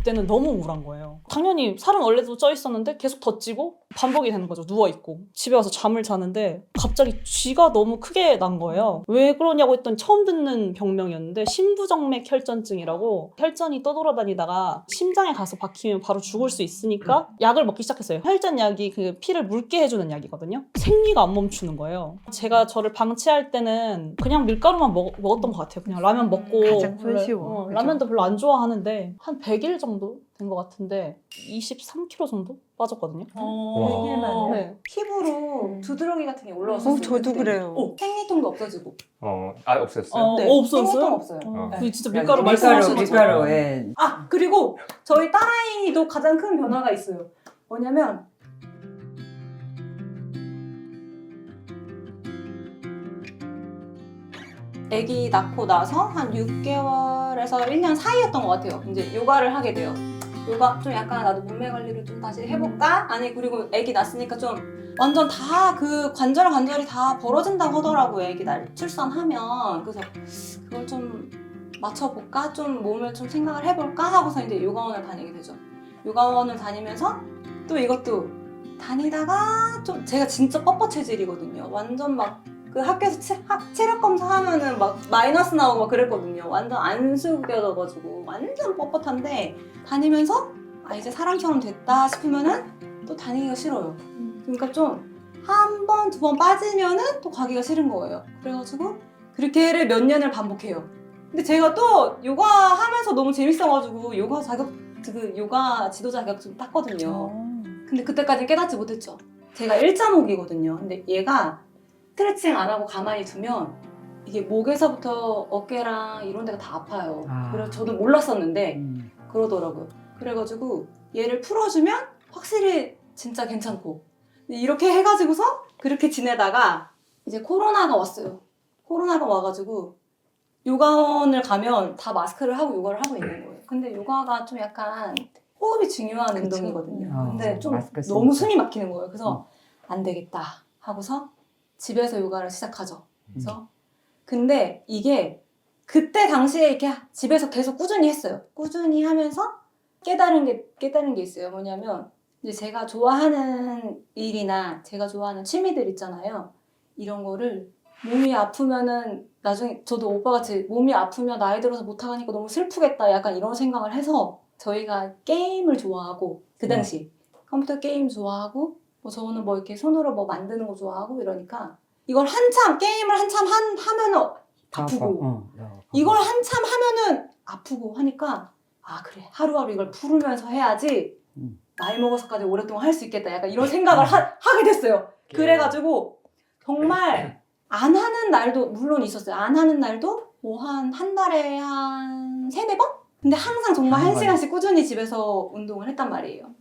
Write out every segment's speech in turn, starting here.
그때는 너무 우울한 거예요. 당연히 살은 원래도 쪄 있었는데 계속 더 찌고 반복이 되는 거죠. 누워있고. 집에 와서 잠을 자는데 갑자기 쥐가 너무 크게 난 거예요. 왜 그러냐고 했더니 처음 듣는 병명이었는데 심부정맥 혈전증이라고 혈전이 떠돌아다니다가 심장에 가서 박히면 바로 죽을 수 있으니까 약을 먹기 시작했어요. 혈전 약이 그 피를 묽게 해주는 약이거든요. 생리가 안 멈추는 거예요. 제가 저를 방치할 때는 그냥 밀가루만 먹었던 것 같아요. 그냥 라면 먹고 가장 원래, 손쉬워. 그죠? 라면도 별로 안 좋아하는데 한 100일 정도 된 것 같은데 23kg 정도 빠졌거든요. 와. 네. 피부로 두드러기 같은 게 올라왔어요. 저도 그래요. 생리통도 없어지고. 없었어요? 네, 없어졌어요? 생리통 없어요. 그 네. 진짜 밀가루 말씀하신 것처럼. 밀가루, 예. 아, 그리고 저희 딸아이도 가장 큰 변화가 있어요. 뭐냐면 아기 낳고 나서 한 6개월에서 1년 사이였던 것 같아요. 이제 요가를 하게 돼요. 요가 좀 약간 나도 몸매 관리를 좀 다시 해볼까? 아니 그리고 아기 낳았으니까 좀 완전 다 그 관절이 다 벌어진다고 하더라고요. 아기 출산하면. 그래서 그걸 좀 맞춰볼까? 좀 몸을 좀 생각을 해볼까? 하고서 이제 요가원을 다니게 되죠. 요가원을 다니면서 또 이것도 다니다가 좀 제가 진짜 뻣뻣 체질이거든요. 완전 막 그 학교에서 체력 검사하면은 막 마이너스 나오고 막 그랬거든요. 완전 안 숙여져가지고 완전 뻣뻣한데 다니면서 아 이제 사람처럼 됐다 싶으면은 또 다니기가 싫어요. 그러니까 좀 한 번, 두 번 빠지면은 또 가기가 싫은 거예요. 그래가지고 그렇게를 몇 년을 반복해요. 근데 제가 또 요가 하면서 너무 재밌어가지고 요가 요가 지도자 자격증 땄거든요. 근데 그때까지 깨닫지 못했죠. 제가 1.5기거든요. 근데 얘가 스트레칭 안 하고 가만히 두면 이게 목에서부터 어깨랑 이런 데가 다 아파요. 그래서 저도 몰랐었는데 그러더라고요. 그래가지고 얘를 풀어주면 확실히 진짜 괜찮고 이렇게 해가지고서 그렇게 지내다가 이제 코로나가 왔어요. 코로나가 와가지고 요가원을 가면 다 마스크를 하고 요가를 하고 있는 거예요. 근데 요가가 좀 약간 호흡이 중요한 운동이거든요. 근데 좀 너무 숨이 막히는 거예요. 그래서 안 되겠다 하고서 집에서 요가를 시작하죠. 그래서 근데 이게 그때 당시에 이렇게 집에서 계속 꾸준히 했어요. 꾸준히 하면서 깨달은 게 있어요. 뭐냐면 이제 제가 좋아하는 일이나 제가 좋아하는 취미들 있잖아요. 이런 거를 몸이 아프면은 나중에 저도 오빠같이 몸이 아프면 나이 들어서 못하니까 너무 슬프겠다 약간 이런 생각을 해서 저희가 게임을 좋아하고 그 당시 컴퓨터 게임 좋아하고 뭐 저는 뭐 이렇게 손으로 뭐 만드는 거 좋아하고 이러니까 이걸 게임을 한참 하면은 아프고 이걸 한참 하면은 아프고 하니까 아 그래 하루하루 이걸 풀으면서 해야지 나이 먹어서까지 오랫동안 할 수 있겠다 약간 이런 생각을 하게 됐어요. 그래가지고 정말 안 하는 날도 물론 있었어요. 안 하는 날도 뭐 한 달에 한 3-4번? 근데 항상 정말 1시간씩 꾸준히 집에서 운동을 했단 말이에요.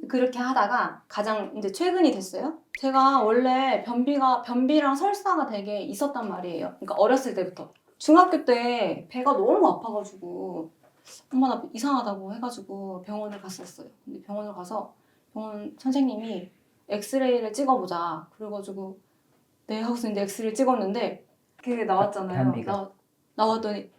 그렇게 하다가 가장 이제 최근이 됐어요. 제가 원래 변비랑 설사가 되게 있었단 말이에요. 그러니까 어렸을 때부터. 중학교 때 배가 너무 아파가지고 엄마 나 이상하다고 해가지고 병원을 갔었어요. 근데 병원을 가서 병원 선생님이 엑스레이를 찍어보자. 그래가지고 네 하고서 이제 엑스레이를 찍었는데 그게 나왔잖아요. 나왔더니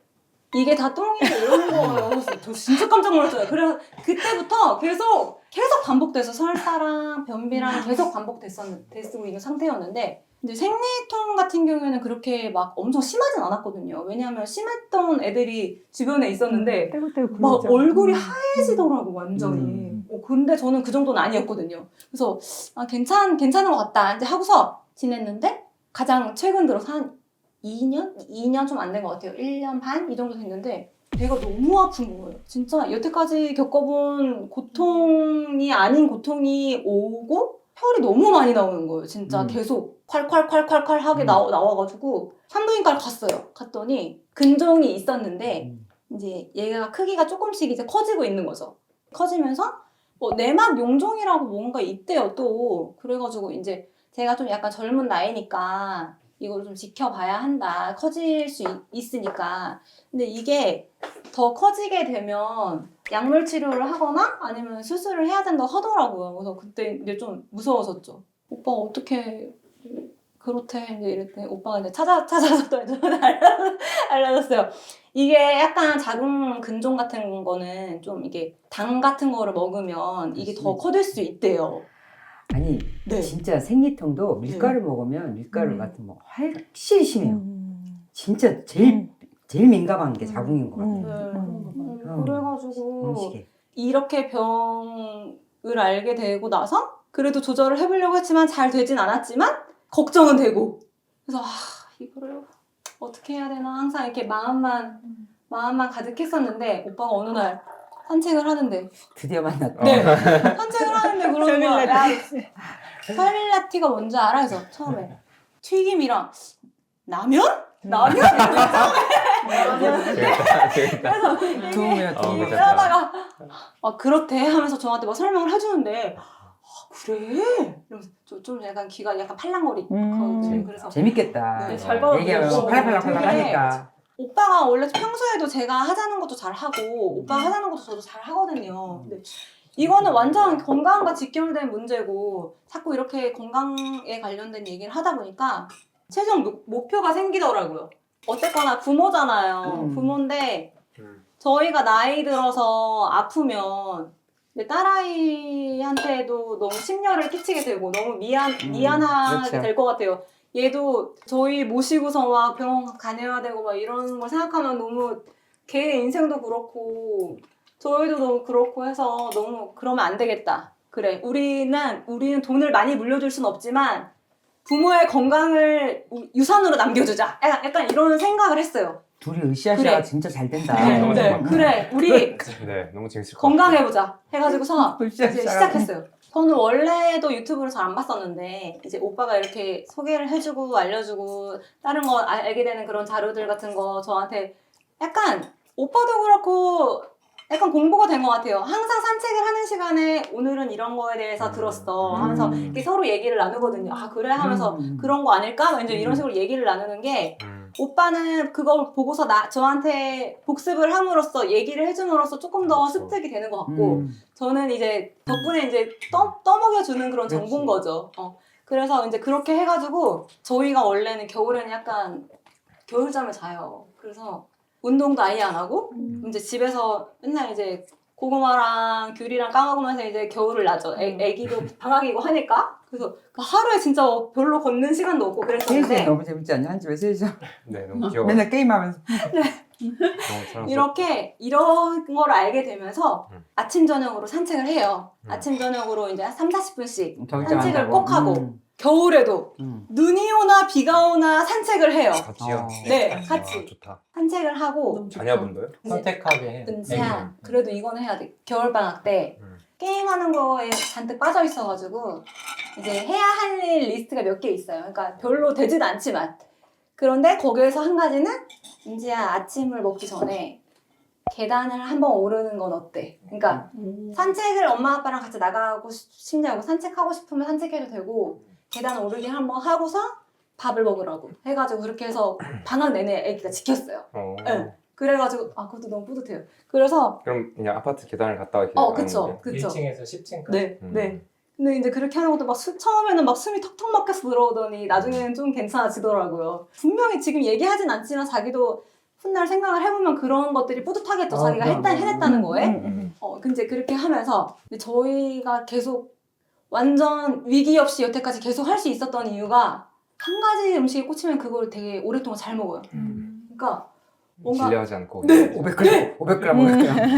이게 다 똥이에요 이러는 거예요. 그래서 저 진짜 깜짝 놀랐어요. 그래서 그때부터 계속 반복돼서 설사랑 변비랑 계속 반복됐고 있는 상태였는데 이제 생리통 같은 경우에는 그렇게 막 엄청 심하진 않았거든요. 왜냐하면 심했던 애들이 주변에 있었는데 막 얼굴이 하얘지더라고 완전히. 근데 저는 그 정도는 아니었거든요. 그래서 아, 괜찮은 것 같다 이제 하고서 지냈는데 가장 최근 들어서 한 2년 좀 안 된 것 같아요. 1년 반? 이 정도 됐는데 배가 너무 아픈 거예요. 진짜 여태까지 겪어본 고통이 아닌 고통이 오고 혈이 너무 많이 나오는 거예요. 진짜 계속 콸콸콸콸콸 하게 나와가지고 산부인과를 갔어요. 갔더니 근종이 있었는데 이제 얘가 크기가 조금씩 이제 커지고 있는 거죠. 커지면서 뭐 내막 용종이라고 뭔가 있대요 또. 그래가지고 이제 제가 좀 약간 젊은 나이니까 이거를 좀 지켜봐야 한다. 커질 수 있으니까. 근데 이게 더 커지게 되면 약물 치료를 하거나 아니면 수술을 해야 된다고 하더라고요. 그래서 그때 이제 좀 무서워졌죠. 오빠 어떻게 그렇대 이제 이랬더니 오빠가 이제 찾아서 또 알려줬어요. 이게 약간 자궁 근종 같은 거는 좀 이게 당 같은 거를 먹으면 이게 더 커질 수 있대요. 아니 네. 진짜 생리통도 밀가루 먹으면 밀가루 같은 거 확실히 심해요. 진짜 제일 민감한 게 자궁인 것 같아요. 그래가지고 음식에. 이렇게 병을 알게 되고 나서 그래도 조절을 해보려고 했지만 잘 되진 않았지만 걱정은 되고 그래서 이거를 어떻게 해야 되나 항상 이렇게 마음만 가득했었는데 오빠가 어느 날 산책을 하는데 드디어 만났다. 네 산책을 하는데 그러는 거야. 야, 파밀라티가 뭔지 알아? 그래서 처음에 튀김이랑 라면? 그래서 도움이야, 도움. 이러다가 그렇대 하면서 저한테 막 설명을 해주는데 그래? 이러면서 좀 약간 귀가 약간 팔랑거리거든요. 그래서 재밌겠다. 네, 잘 받아들여. 얘기하면 팔랑팔랑 하니까. 오빠가 원래 평소에도 제가 하자는 것도 잘 하고 오빠가 하자는 것도 저도 잘 하거든요. 근데 이거는 완전 건강과 직결된 문제고 자꾸 이렇게 건강에 관련된 얘기를 하다 보니까 최종 목표가 생기더라고요. 어쨌거나 부모잖아요. 부모인데 저희가 나이 들어서 아프면 내 딸아이한테도 너무 심려를 끼치게 되고 너무 미안하게 그렇죠. 될 것 같아요. 얘도 저희 모시고서 막 병원 다녀야 되고 막 이런 걸 생각하면 너무 걔 인생도 그렇고 저희도 너무 그렇고 해서 너무 그러면 안 되겠다. 그래, 우리는 돈을 많이 물려줄 순 없지만 부모의 건강을 유산으로 남겨주자. 약간 이런 생각을 했어요. 둘이 으쌰으쌰가 그래. 진짜 잘 된다. 너무 좋아. 그래, 우리 네, 너무 재밌을 것 같아요. 건강해보자 해가지고서 이제 으쌰으쌰. 시작했어요. 저는 원래도 유튜브를 잘 안 봤었는데 이제 오빠가 이렇게 소개를 해주고 알려주고 다른 거 알게 되는 그런 자료들 같은 거 저한테 약간 오빠도 그렇고 약간 공부가 된 것 같아요. 항상 산책을 하는 시간에 오늘은 이런 거에 대해서 들었어 하면서 이렇게 서로 얘기를 나누거든요. 그래 하면서 그런 거 아닐까? 이제 이런 식으로 얘기를 나누는 게 오빠는 그걸 보고서 저한테 복습을 함으로써 얘기를 해줌으로써 조금 더 그렇죠. 습득이 되는 것 같고 저는 이제 덕분에 이제 떠먹여주는 그런 그렇지. 정보인 거죠. 그래서 이제 그렇게 해가지고 저희가 원래는 겨울에는 약간 겨울잠을 자요. 그래서 운동도 아예 안 하고 이제 집에서 맨날 이제 고구마랑 귤이랑 까먹으면서 이제 겨울을 나죠. 애기도 방학이고 하니까. 그래서 하루에 진짜 별로 걷는 시간도 없고 셋이 그랬었는데 너무 재밌지 않냐? 한 집에 셋이서 네, 너무 귀여워. 맨날 게임하면서. 너무 사랑스럽고. 이렇게 이런 걸 알게 되면서 아침 저녁으로 산책을 해요. 아침 저녁으로 이제 30-40분씩 산책을 꼭 하고 겨울에도 눈이 오나 비가 오나 산책을 해요. 같이요? 네, 같이 아, 좋다. 산책을 하고 자녀분도요? 선택하게 해. 은지야 그래도 이거는 해야 돼. 겨울방학 때 게임하는 거에 잔뜩 빠져 있어가지고 이제 해야 할 일 리스트가 몇 개 있어요. 그러니까 별로 되진 않지만 그런데 거기에서 한 가지는 은지야 아침을 먹기 전에 계단을 한번 오르는 건 어때? 그러니까 산책을 엄마 아빠랑 같이 나가고 싶냐고 산책하고 싶으면 산책해도 되고 계단 오르기 한번 하고서 밥을 먹으라고 해가지고 그렇게 해서 방학 내내 애기가 지켰어요. 네. 그래가지고 그것도 너무 뿌듯해요. 그래서 그럼 그냥 아파트 계단을 갔다 이렇게 그쵸. 1층에서 10층까지. 네. 근데 이제 그렇게 하는 것도 막 처음에는 막 숨이 턱턱 막혀서 들어오더니 나중에는 좀 괜찮아지더라고요. 분명히 지금 얘기하진 않지만 자기도 훗날 생각을 해보면 그런 것들이 뿌듯하겠죠. 자기가 해냈다는 거에. 근데 그렇게 하면서 근데 저희가 계속 완전 위기 없이 여태까지 계속 할 수 있었던 이유가 한 가지 음식에 꽂히면 그걸 되게 오랫동안 잘 먹어요. 그러니까 뭔가 질려하지 않고. 네. 500g.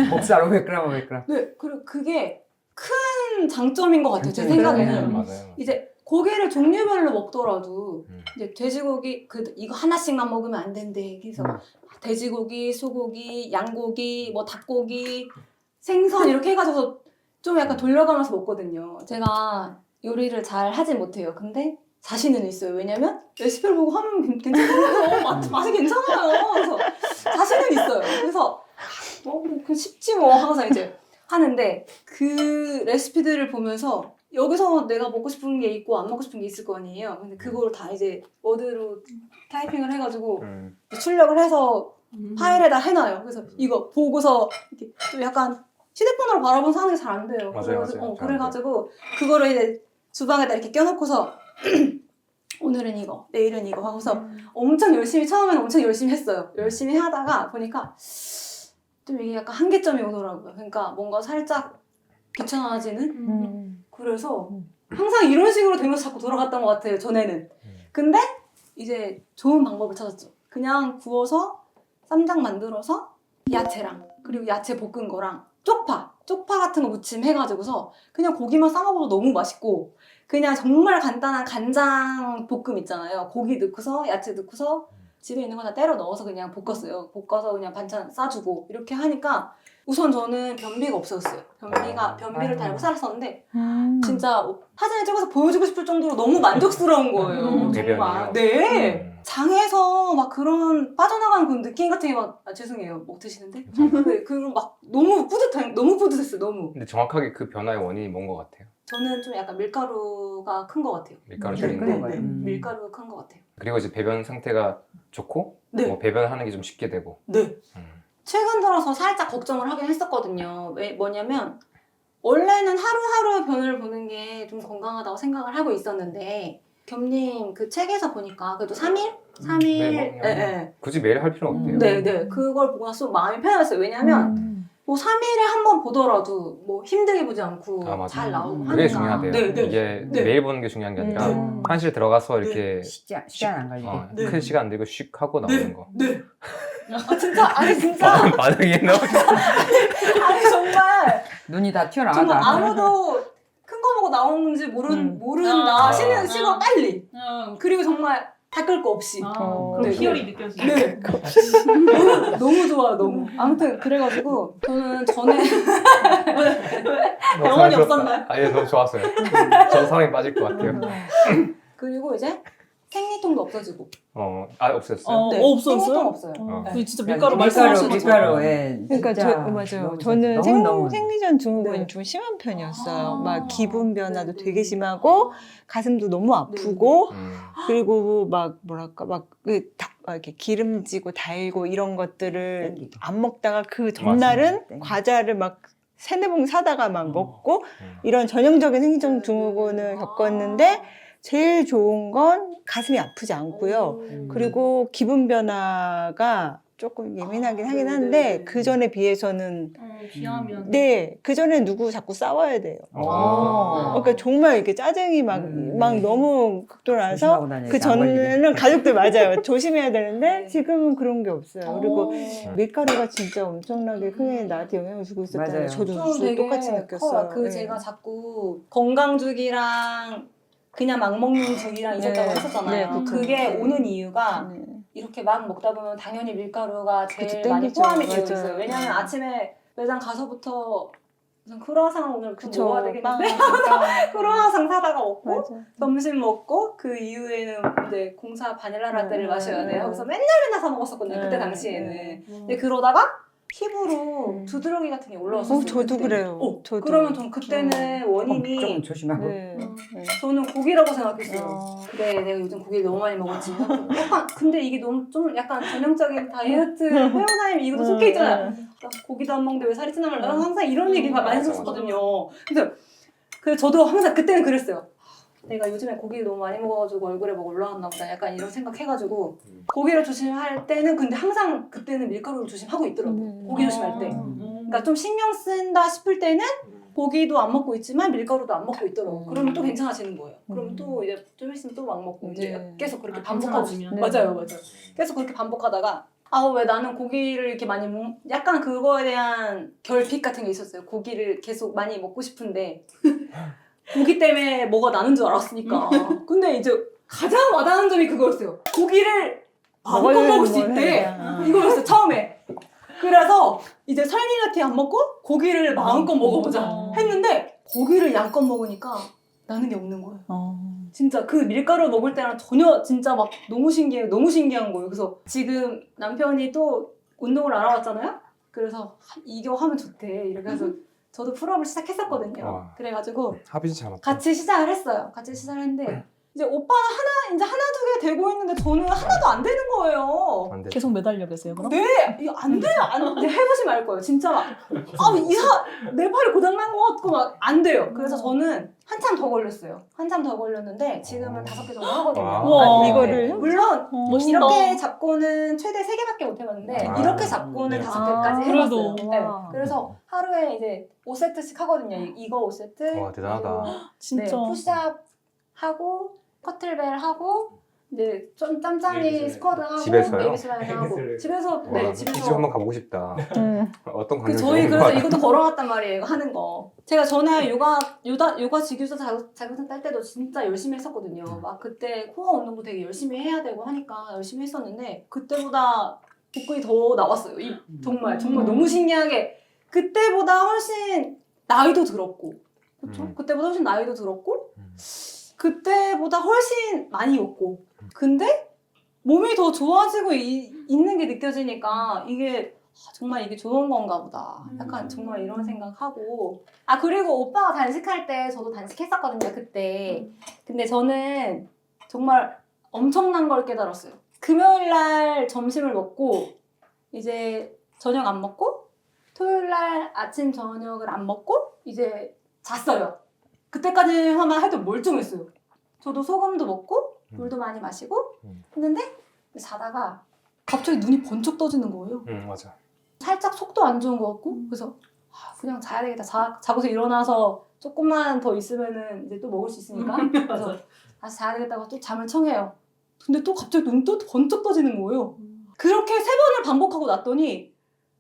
목살 500g. 네, 그리고 그게 큰 장점인 것 같아요. 제 장점이죠. 생각에는. 맞아요. 이제 고기를 종류별로 먹더라도 이제 돼지고기 이거 하나씩만 먹으면 안 된대. 그래서 돼지고기, 소고기, 양고기, 뭐 닭고기, 생선 이렇게 해가지고 좀 약간 돌려가면서 먹거든요. 제가 요리를 잘 하진 못해요. 근데 자신은 있어요. 왜냐면 레시피를 보고 하면 괜찮아요. 맛이 괜찮아요. 그래서 자신은 있어요. 그래서 그 쉽지 뭐 항상 이제 하는데 그 레시피들을 보면서 여기서 내가 먹고 싶은 게 있고 안 먹고 싶은 게 있을 거 아니에요. 근데 그걸 다 이제 워드로 타이핑을 해가지고 출력을 해서 파일에다 해놔요. 그래서 이거 보고서 이렇게 좀 약간 휴대폰으로 바라보면서 하는 게 잘 안 돼요. 맞아요. 그래가지고 그거를 이제 주방에다 이렇게 껴놓고서 오늘은 이거, 내일은 이거 하고서 엄청 열심히 처음에는 엄청 열심히 했어요. 열심히 하다가 보니까 좀 이게 약간 한계점이 오더라고요. 그러니까 뭔가 살짝 귀찮아지는. 그래서 항상 이런 식으로 되면서 자꾸 돌아갔던 것 같아요. 전에는. 근데 이제 좋은 방법을 찾았죠. 그냥 구워서 쌈장 만들어서 야채랑 그리고 야채 볶은 거랑 쪽파 같은 거 무침 해가지고서 그냥 고기만 싸 먹어도 너무 맛있고 그냥 정말 간단한 간장 볶음 있잖아요. 고기 넣고서 야채 넣고서 집에 있는 거 다 때려 넣어서 그냥 볶았어요. 볶아서 그냥 반찬 싸주고 이렇게 하니까 우선 저는 변비가 없었어요. 변비를 달고 살았었는데 진짜 사진을 찍어서 보여주고 싶을 정도로 너무 만족스러운 거예요. 정말. 대변이요? 네. 장에서 막 그런 빠져나가는 그런 느낌 같은 게 막 죄송해요. 못 드시는데. 네, 그런 막 너무 뿌듯했어요. 너무. 근데 정확하게 그 변화의 원인이 뭔 것 같아요? 저는 좀 약간 밀가루가 큰 것 같아요. 밀가루 줄인 줄인 거. 거. 밀가루가 큰 것 같아요. 그리고 이제 배변 상태가 좋고 네. 뭐 배변하는 게 좀 쉽게 되고. 네. 최근 들어서 살짝 걱정을 하긴 했었거든요. 뭐냐면 원래는 하루하루 변을 보는 게 좀 건강하다고 생각을 하고 있었는데 겸님 그 책에서 보니까 그래도 3일? 3일? 네, 네. 굳이 매일 할 필요는 없대요. 네. 그걸 보고 나서 마음이 편해졌어요. 왜냐면 뭐 3일에 한 번 보더라도 뭐 힘들게 보지 않고 아, 맞아요. 잘 나오고 하니까. 그게 중요하대요. 네. 이게 네. 매일 보는 게 중요한 게 아니라 네. 화장실 들어가서 이렇게 시간 안 걸리게. 어, 네. 큰 시간 안 들고 슉 하고 나오는 거. 네. 아 진짜 아니 진짜 반응이 너무 아니 정말 눈이 다 정말 튀어나가다. 아무도 큰 거 보고 나오는지 모른다 아. 쉬는 시간 빨리 어. 그리고 정말 닦을 거 없이 그럼 네. 희열이 느껴지죠. 네. 너무 좋아요 너무 아무튼 그래가지고 저는 전에 병원이 없었나요? 아니 너무 좋았어요. 전 상황에 빠질 것 같아요. 그리고 이제 생리통도 없어지고 없었어요. 네, 없었어요? 생리통 없어요 그 네. 진짜 밀가루 말씀하시는 밀가루, 예. 그러니까 진짜 맞아요. 너무 저는 너무 생리전 증후군이 네. 좀 심한 편이었어요. 아. 막 기분 변화도 네, 네. 되게 심하고 가슴도 너무 아프고 음. 그리고 막 뭐랄까 막 이렇게 기름지고 달고 이런 것들을 땡기죠. 안 먹다가 그 전날은 땡기죠. 과자를 막 세네 봉 사다가 막 먹고 음. 이런 전형적인 생리전 증후군을 겪었는데 제일 좋은 건 가슴이 아프지 않고요. 그리고 기분 변화가 조금 예민하긴 하긴 한데 그 전에 비해서는 비하면 그 전에 누구 자꾸 싸워야 돼요. 어. 그러니까 정말 이렇게 짜증이 막 너무 극도나서 조심하고 다녀야지, 그 안 걸리게. 전에는 가족들 맞아요. 조심해야 되는데 지금은 그런 게 없어요. 그리고 음. 밀가루가 진짜 엄청나게 크게 나한테 영향을 주고 있었다는 맞아요. 저도 좀 되게 똑같이 느꼈어요. 그 네. 제가 자꾸 건강죽이랑 그냥 막 먹는 죽이랑 있었다고 네. 했었잖아요. 네, 그쵸. 그게 오는 이유가 네. 이렇게 막 먹다 보면 당연히 밀가루가 제일 그쵸, 많이 땡기죠. 포함이 되어 맞아요. 있어요. 왜냐면 아침에 매장 가서부터 무슨 크루아상 오늘 좀 그쵸. 먹어야 되겠는데 빵. 크루아상 사다가 먹고 맞아. 점심 먹고 그 이후에는 이제 공사 바닐라 라떼를 마셔야 돼요. 그래서 맨날 사 먹었었거든요. 그때 당시에는. 근데 그러다가 피부로 두드러기 같은 게 올라왔었어요. 저도 그때. 그래요. 저도. 그러면 전 그때는 원인이 조금 조심하고. 네. 네. 저는 고기라고 생각했어요. 어. 그래, 내가 요즘 고기를 너무 많이 먹었지. 약간 근데 이게 너무 좀 약간 전형적인 다이어트 페어나임 이것도 속해 있잖아요. 나 고기도 안 먹는데 왜 살이 찌나 말라. 나는 항상 이런 얘기 많이 들었거든요. 그래서 저도 항상 그때는 그랬어요. 내가 요즘에 고기를 너무 많이 먹어가지고 얼굴에 뭐 올라왔나 보다. 약간 이런 생각해가지고 고기를 조심할 때는 근데 항상 그때는 밀가루를 조심하고 있더라고요. 고기 조심할 때. 그러니까 좀 신경 쓴다 싶을 때는 고기도 안 먹고 있지만 밀가루도 안 먹고 있더라고. 그러면 또 괜찮아지는 거예요. 그러면 또 이제 좀 있으면 또 막 먹고 이제 네. 계속 그렇게 아, 반복하고 괜찮아지면? 맞아요. 계속 그렇게 반복하다가 왜 나는 고기를 이렇게 많이 약간 그거에 대한 결핍 같은 게 있었어요. 고기를 계속 많이 먹고 싶은데 고기 때문에 뭐가 나는 줄 알았으니까. 근데 이제 가장 와닿는 점이 그거였어요. 고기를 마음껏 먹을 수 있대. 이거였어요 처음에. 그래서 이제 설민라티 안 먹고 고기를 마음껏 먹어보자 했는데 고기를 양껏 먹으니까 나는 게 없는 거예요. 진짜 그 밀가루 먹을 때랑 전혀 진짜 막 너무 신기한 거예요. 그래서 지금 남편이 또 운동을 알아왔잖아요. 그래서 이거 하면 좋대 이렇게 해서 저도 풀업을 시작했었거든요. 와. 그래가지고 합이 잘 맞다. 같이 시작을 했어요. 같이 시작을 했는데 이제 오빠는 이제 하나 두 개 되고 있는데 저는 하나도 안 되는 거예요. 안 돼. 계속 매달려 계세요, 그럼? 네, 이거 안 돼요. 이제 해보시면 알 거예요. 진짜 막, 내 팔이 고장난 것 같고 막 안 돼요. 그래서 저는 한참 더 걸렸어요. 한참 더 걸렸는데 지금은 5개 정도 하거든요. 와. 네. 이거를? 물론 멋있다. 이렇게 잡고는 최대 3개밖에 못 해봤는데 아. 이렇게 잡고는 네. 5개까지 그래도. 해봤어요. 네. 와. 그래서 하루에 이제 5세트씩 하거든요. 이거 5세트. 와, 대단하다. 진짜. 네, 푸시업 하고 커틀벨 하고 이제 좀 짬짬이 레이스. 스쿼트 하고 집에서요? 레이스라인 하고 레이스를. 집에서 와, 네 집 집에서 한번 가보고 싶다. 어떤 그 감정이 저희 드는 그래서 것 같아? 이것도 걸어놨단 말이에요. 이거 하는 거. 제가 전에 요가 지규서 자격증 딸 때도 진짜 열심히 했었거든요. 막 그때 코어 운동도 되게 열심히 해야 되고 하니까 열심히 했었는데 그때보다 복근이 더 나왔어요. 정말 너무 신기하게 그때보다 훨씬 나이도 들었고 그렇죠? 그때보다 훨씬 나이도 들었고 그때보다 훨씬 많이 웃고 근데 몸이 더 좋아지고 있는 게 느껴지니까 이게 정말 이게 좋은 건가 보다. 약간 정말 이런 생각하고 그리고 오빠가 단식할 때 저도 단식했었거든요 그때. 근데 저는 정말 엄청난 걸 깨달았어요. 금요일 날 점심을 먹고 이제 저녁 안 먹고 토요일 날 아침 저녁을 안 먹고 이제 잤어요. 그때까지만 해도 멀쩡했어요. 저도 소금도 먹고 물도 많이 마시고 했는데 자다가 갑자기 눈이 번쩍 떠지는 거예요. 맞아. 살짝 속도 안 좋은 것 같고 그래서 그냥 자야 되겠다. 자고서 일어나서 조금만 더 있으면은 이제 또 먹을 수 있으니까 그래서 다시 자야 되겠다고 또 잠을 청해요. 근데 또 갑자기 눈이 또 번쩍 떠지는 거예요. 그렇게 3번을 반복하고 났더니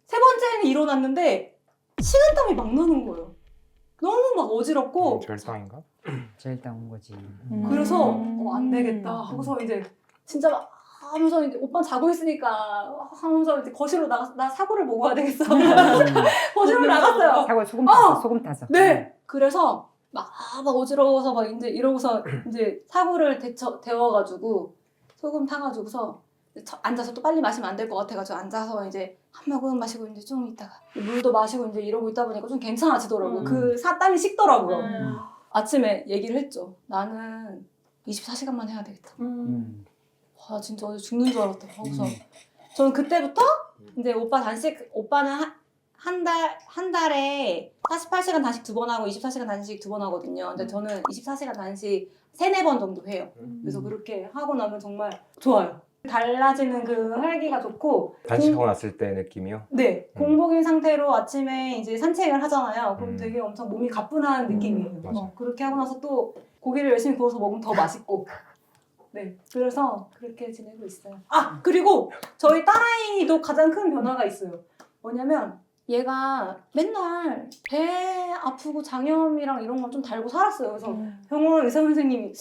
3번째는 일어났는데 식은땀이 막 나는 거예요. 너무 막 어지럽고 절상인가? 제일 따온 거지. 그래서 안 되겠다 하고서 이제 진짜 막 하면서 이제 오빠 자고 있으니까 하면서 이제 거실로 나 사고를 먹어야 되겠어. 거실로 나갔어요. 사고 소금 타서 소금 타서. 네. 그래서 막 어지러워서 막 이제 이러고서 이제 사고를 데워가지고 소금 타가지고서 앉아서 또 빨리 마시면 안 될 것 같아가지고 앉아서 이제 한 모금 마시고 이제 좀 있다가 물도 마시고 이제 이러고 있다 보니까 좀 괜찮아지더라고요. 그 땀이 식더라고요. 아침에 얘기를 했죠. 나는 24시간만 해야 되겠다. 와 진짜 어제 죽는 줄 알았다. 하고서 저는 그때부터 이제 오빠는 한 달에 48시간 단식 2번 하고 24시간 단식 2번 하거든요. 근데 저는 24시간 단식 3-4번 정도 해요. 그래서 그렇게 하고 나면 정말 좋아요. 달라지는 그 활기가 좋고 단식하고 났을 때 느낌이요? 네, 공복인 상태로 아침에 이제 산책을 하잖아요. 그럼 되게 엄청 몸이 가뿐한 느낌이에요. 맞아. 그렇게 하고 나서 또 고기를 열심히 구워서 먹으면 더 맛있고. 네, 그래서 그렇게 지내고 있어요. 그리고 저희 딸아이도 가장 큰 변화가 있어요. 뭐냐면 얘가 맨날 배 아프고 장염이랑 이런 걸 좀 달고 살았어요. 그래서 병원 의사 선생님이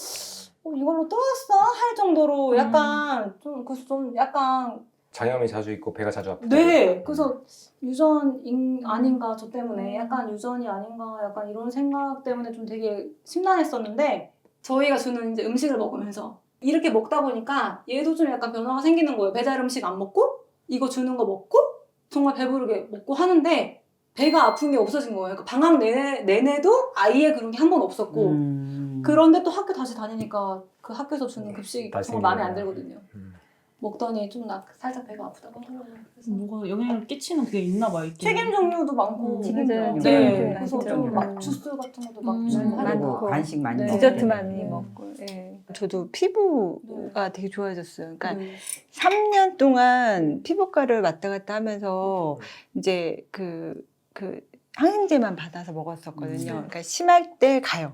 이걸로 또 왔어? 할 정도로 약간 좀 약간 장염이 자주 있고 배가 자주 아프고. 네, 그래서 유전 아닌가 저 때문에 약간 유전이 아닌가 약간 이런 생각 때문에 좀 되게 심란했었는데 저희가 주는 이제 음식을 먹으면서 이렇게 먹다 보니까 얘도 좀 약간 변화가 생기는 거예요. 배달 음식 안 먹고 이거 주는 거 먹고 정말 배부르게 먹고 하는데 배가 아픈 게 없어진 거예요. 그러니까 방학 내내도 아이의 그런 게 한 번 없었고 그런데 또 학교 다시 다니니까 그 학교에서 주는 급식이 다시 정말 마음에 안 생기네요. 들거든요. 먹더니 좀 살짝 배가 아프다고 하더라고요. 그래서 뭐가 영향을 끼치는 그게 있나 봐요. 있긴. 튀김 종류도 많고 튀김 종류. 네, 맞아요. 그래서 진짜. 좀 막 주스 같은 것도 막 주고 많고. 하니까 간식 많이 네. 먹고. 디저트 많이 네. 먹고. 예. 저도 피부가 되게 좋아졌어요. 그러니까 네. 3년 동안 피부과를 왔다 갔다 하면서 이제 그 항생제만 받아서 먹었었거든요. 그러니까 심할 때 가요.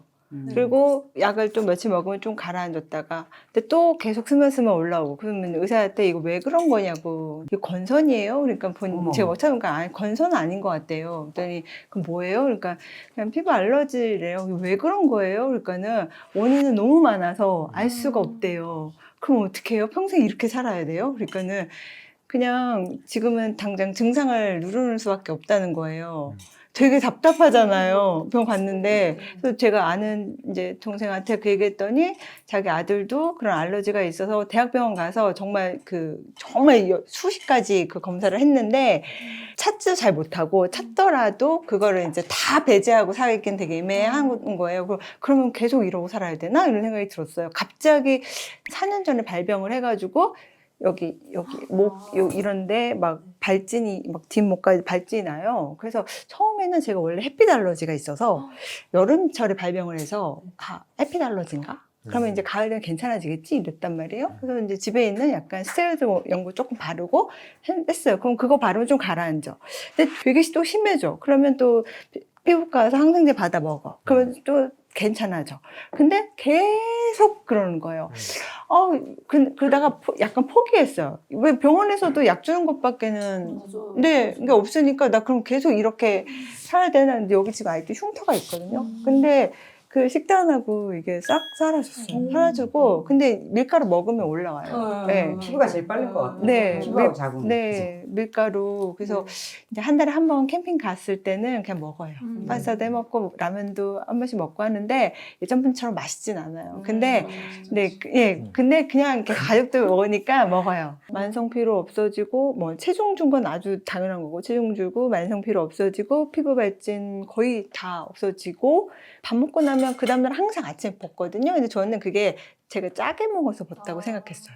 그리고 약을 좀 며칠 먹으면 좀 가라앉았다가 근데 또 계속 스며스며 올라오고 그러면 의사한테 이거 왜 그런 거냐고 이게 건선이에요? 그러니까 제가 못 찾으니까 아니 건선은 아닌 것 같대요. 그랬더니 그럼 뭐예요? 그러니까 그냥 피부 알러지래요. 왜 그런 거예요? 그러니까는 원인은 너무 많아서 알 수가 없대요. 그럼 어떻게 해요? 평생 이렇게 살아야 돼요? 그러니까는 그냥 지금은 당장 증상을 누르는 수밖에 없다는 거예요. 되게 답답하잖아요. 병원 갔는데 그래서 제가 아는 이제 동생한테 그 얘기했더니 자기 아들도 그런 알러지가 있어서 대학병원 가서 정말 수십 가지 그 검사를 했는데 찾지 잘 못하고 찾더라도 그거를 이제 다 배제하고 살기엔 되게 애매한 거예요. 그러면 계속 이러고 살아야 되나 이런 생각이 들었어요. 갑자기 4년 전에 발병을 해가지고 여기 이런데 막 발진이 막 뒷목까지 발진이 나요. 그래서 처음에는 제가 원래 햇빛 알러지가 있어서 여름철에 발병을 해서 햇빛 알러지인가? 그러면 이제 가을에는 괜찮아지겠지 이랬단 말이에요. 그래서 이제 집에 있는 약간 스테로이드 연고 조금 바르고 했어요. 그럼 그거 바르면 좀 가라앉아. 근데 되게 또 심해져. 그러면 또 피부과 가서 항생제 받아 먹어. 그러면 또 괜찮아져. 근데 계속 그러는 거예요. 그러다가 약간 포기했어요. 왜 병원에서도 약 주는 것밖에는 네, 그게 없으니까 나 그럼 계속 이렇게 살아야 되는데 여기 지금 아이도 흉터가 있거든요. 근데 그 식단하고 이게 싹 사라졌어요. 사라지고 근데 밀가루 먹으면 올라와요. 네. 피부가 제일 빠른 것 같아요. 네, 피부하고 자궁. 네, 밀가루. 그래서 이제 한 달에 한 번 캠핑 갔을 때는 그냥 먹어요. 파스타도 해 먹고 라면도 한 번씩 먹고 하는데 예전분처럼 맛있진 않아요. 근데 근데 그냥 이렇게 가족들 먹으니까 먹어요. 만성 피로 없어지고 뭐 체중 준 건 아주 당연한 거고 체중 줄고 만성 피로 없어지고 피부 발진 거의 다 없어지고 밥 먹고 나면 그 다음날 항상 아침에 붓거든요. 근데 저는 그게 제가 짜게 먹어서 붓다고 생각했어요.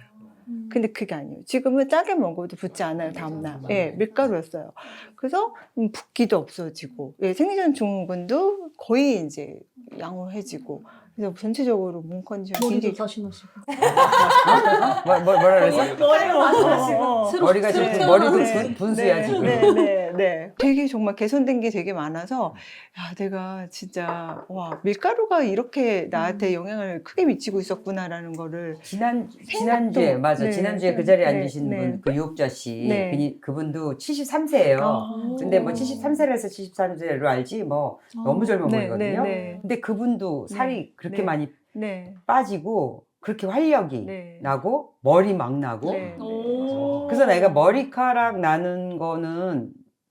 근데 그게 아니에요. 지금은 짜게 먹어도 붓지 않아요, 다음날. 예, 밀가루였어요. 그래서 붓기도 없어지고, 예, 생리전 증후군도 거의 이제 양호해지고, 그래서 전체적으로 몸 컨디션이 머리도 굉장히 다시 나시고. 뭐라 그랬어? 머리가 지금 네. 머리도 네. 분수야 지금. 네. 되게 정말 개선된 게 되게 많아서 야 내가 진짜 와 밀가루가 이렇게 나한테 영향을 크게 미치고 있었구나라는 거를 지난주에 맞아. 네. 지난주에 그 자리에 네. 앉으신 네. 분, 그 유혹자 씨, 네. 그분도 73세예요. 근데 뭐 73세라서 73세로 알지 뭐 너무 젊어 보이거든요. 근데 그분도 살이 그렇게 네. 많이 네. 빠지고 그렇게 활력이 네. 나고 머리 막 나고. 네. 그래서 내가 머리카락 나는 거는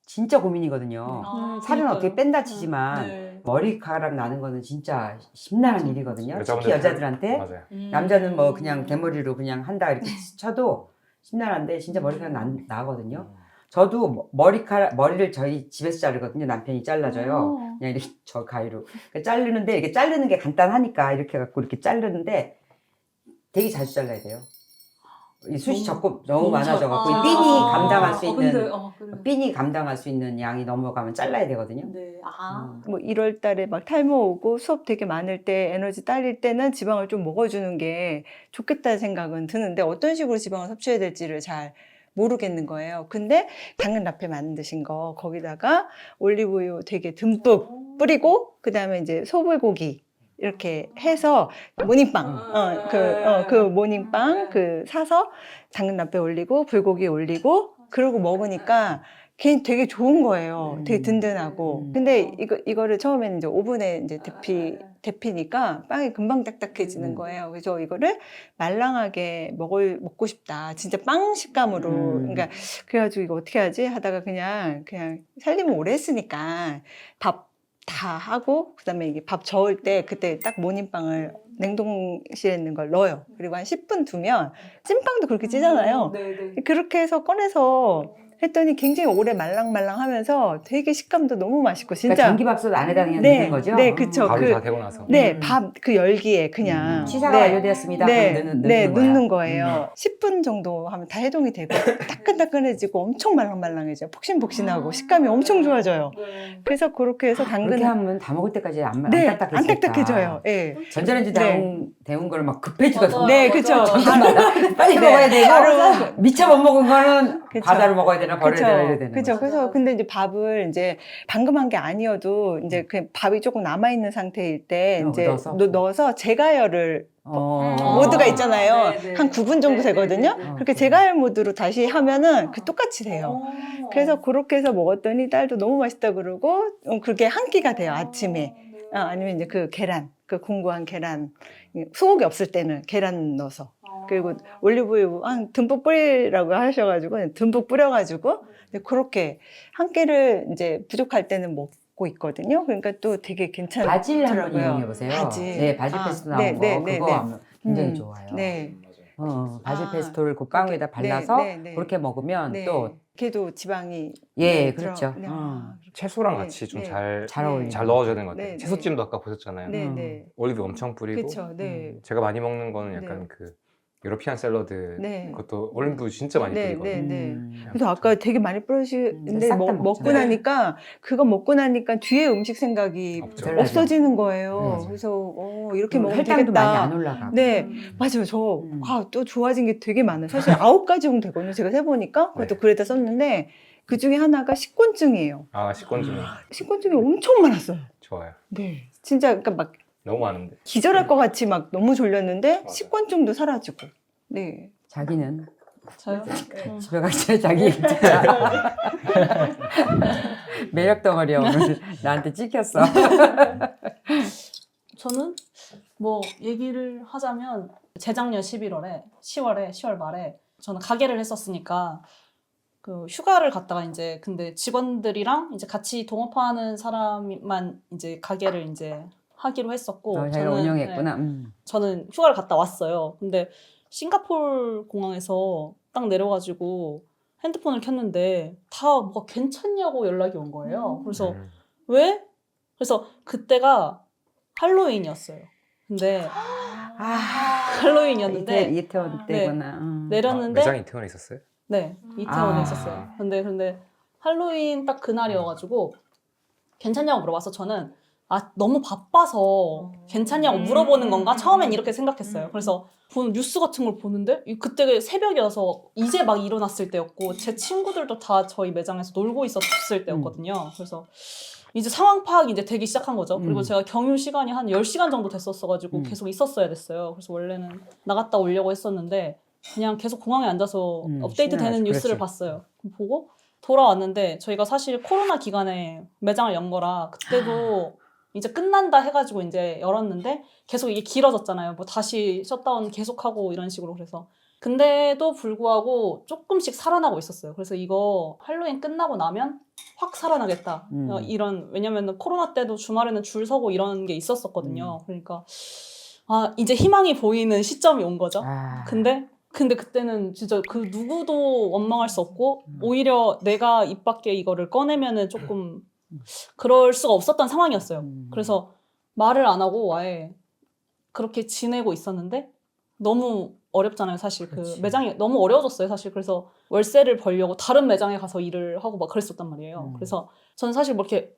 진짜 고민이거든요. 살은 어떻게 뺀다 치지만 머리카락 나는 거는 진짜 심란한 일이거든요. 특히 여자들한테. 맞아요. 남자는 뭐 그냥 대머리로 그냥 한다 이렇게 쳐도 심란한데 진짜 머리카락 나거든요. 저도 머리를 저희 집에서 자르거든요. 남편이 잘라줘요. 그냥 이렇게 저 가위로. 자르는데 이렇게 자르는 게 간단하니까 이렇게 갖고 이렇게 자르는데 되게 자주 잘라야 돼요. 이 숱이 너무 많아져갖고 이 핀이 감당할 수 있는 핀이 감당할 수 있는 양이 넘어가면 잘라야 되거든요. 뭐 1월 달에 막 탈모 오고 수업 되게 많을 때 에너지 딸릴 때는 지방을 좀 먹어주는 게 좋겠다는 생각은 드는데 어떤 식으로 지방을 섭취해야 될지를 잘 모르겠는 거예요. 근데 당근 라페 만드신 거 거기다가 올리브유 되게 듬뿍 뿌리고 그 다음에 이제 소불고기 이렇게 해서 모닝빵 그 모닝빵 사서 당근 라페 올리고 불고기 올리고 그러고 먹으니까 걔 되게 좋은 거예요. 되게 든든하고. 근데 이거를 처음에는 이제 오븐에 이제 데피니까 빵이 금방 딱딱해지는 거예요. 그래서 이거를 말랑하게 먹고 싶다. 진짜 빵 식감으로. 그러니까 그래가지고 이거 어떻게 하지? 하다가 그냥 살림을 오래 했으니까 밥 다 하고 그다음에 이게 밥 저을 때 그때 딱 모닝빵을 냉동실에 있는 걸 넣어요. 그리고 한 10분 두면 찐빵도 그렇게 찌잖아요. 그렇게 해서 꺼내서 했더니 굉장히 오래 말랑말랑하면서 되게 식감도 너무 맛있고 진짜. 그러니까 전기밥솥 안에다 그냥 넣는 거죠? 네, 그쵸. 밥이 다 되고 나서. 네, 밥 그 열기에 그냥. 시사가 완료되었습니다. 그럼 넣는 거예요. 10분 정도 하면 다 해동이 되고 따끈따끈해지고 엄청 말랑말랑해져요. 폭신폭신하고 식감이 엄청 좋아져요. 그래서 그렇게 해서 당근 그렇게 하면 다 먹을 때까지 안 안 딱딱해지겠다. 딱딱해져요. 네. 전자레인지 데운 거를 막 급해지거든요. 네, 그쵸. 빨리 먹어야 되고 미처 못 먹은 거는 그쵸. 과자로 먹어야 되나 버려야 되나 이래야 되는 그쵸. 거죠. 그래서 근데 이제 밥을 이제 방금 한 게 아니어도 이제 그 밥이 조금 남아 있는 상태일 때 이제 넣어서 제가열을 모드가 있잖아요. 한 9분 정도 되거든요. 그렇게 제가열 모드로 다시 하면은 그 똑같이 돼요. 그래서 그렇게 해서 먹었더니 딸도 너무 맛있다 그러고 그게 한 끼가 돼요. 아침에. 아니면 이제 그 계란, 그 공구한 계란, 소고기 없을 때는 계란 넣어서. 그리고 올리브유 듬뿍 뿌리라고 하셔가지고 듬뿍 뿌려가지고 그렇게 한 끼를 이제 부족할 때는 받고 있거든요. 그러니까 또 되게 괜찮더라고요. 바질 한번 이용해 보세요. 바질. 네, 바질 아, 페스토 네, 나온 네, 거 네, 그거 네. 하면 굉장히 음, 좋아요. 네. 바질 아, 페스토를 그 빵 위에다 발라서 네, 네. 그렇게 먹으면 네. 또 걔도 지방이 예, 들어- 그렇죠. 네. 채소랑 네, 같이 좀 네. 잘 어울리는 잘 것 넣어줘야 되는 것 같아요. 네, 채소찜도 아까 보셨잖아요. 네, 음. 네. 올리브 엄청 뿌리고 그렇죠. 네. 제가 많이 먹는 거는 약간 네. 그 유러피안 샐러드 네. 그것도 올리브 진짜 많이 네, 뿌리거든요. 네, 네. 그래서 아까 되게 많이 뿌리시는데 싹다 먹고 먹잖아요. 나니까 그거 먹고 나니까 뒤에 음식 생각이 없죠. 별로 없어지는 거예요. 맞아요. 그래서 이렇게 먹으면 혈당도 많이 되겠다. 안 올라가고. 네, 맞아요. 저 음. 또 좋아진 게 되게 많아요. 사실 9가지 정도 되거든요. 제가 세보니까 그것도 네. 글에다 썼는데 그 중에 하나가 식곤증이에요. 아 식곤증 식곤증이 엄청 많았어요. 좋아요. 네, 진짜 그러니까 막 너무 많은데. 기절할 것 같이 막 너무 졸렸는데 맞아요. 식곤증도 사라지고. 네. 자기는 저요? 집에 갈 때 자기 진짜 매력 덩어리야 오늘 나한테 찍혔어. 저는 뭐 얘기를 하자면 재작년 10월 말에 저는 가게를 했었으니까 그 휴가를 갔다가 이제 근데 직원들이랑 이제 같이 동업하는 사람만 이제 가게를 이제 하기로 했었고 자기가 운영했구나. 저는 휴가를 갔다 왔어요. 근데 싱가포르 공항에서 딱 내려가지고 핸드폰을 켰는데 다 뭐가 괜찮냐고 연락이 온 거예요. 그래서 왜? 그래서 그때가 할로윈이었어요. 근데 할로윈이었는데 이태원 때구나. 내렸는데 매장이 이태원에 있었어요? 네 이태원에 아. 있었어요. 근데 할로윈 딱 그날이어가지고 괜찮냐고 물어봐서 저는 너무 바빠서 괜찮냐고 물어보는 건가 처음엔 이렇게 생각했어요. 그래서 뉴스 같은 걸 보는데 그때 새벽이어서 이제 막 일어났을 때였고 제 친구들도 다 저희 매장에서 놀고 있었을 때였거든요. 그래서 이제 상황 파악이 이제 되기 시작한 거죠. 그리고 제가 경유 시간이 한 10시간 정도 됐었어가지고 계속 있었어야 됐어요. 그래서 원래는 나갔다 오려고 했었는데 그냥 계속 공항에 앉아서 업데이트 되는 뉴스를 그렇지. 봤어요. 보고 돌아왔는데 저희가 사실 코로나 기간에 매장을 연 거라 그때도 이제 끝난다 해가지고 이제 열었는데 계속 이게 길어졌잖아요. 뭐 다시 셧다운 계속하고 이런 식으로 그래서 근데도 불구하고 조금씩 살아나고 있었어요. 그래서 이거 할로윈 끝나고 나면 확 살아나겠다. 이런 왜냐면은 코로나 때도 주말에는 줄 서고 이런 게 있었었거든요. 그러니까 이제 희망이 보이는 시점이 온 거죠. 근데 그때는 진짜 그 누구도 원망할 수 없고 오히려 내가 입 밖에 이거를 꺼내면은 조금 그럴 수가 없었던 상황이었어요. 그래서 말을 안 하고 아예 그렇게 지내고 있었는데 너무 어렵잖아요, 사실. 그 매장이 너무 어려워졌어요, 사실. 그래서 월세를 벌려고 다른 매장에 가서 일을 하고 막 그랬었단 말이에요. 그래서 저는 사실 뭐 이렇게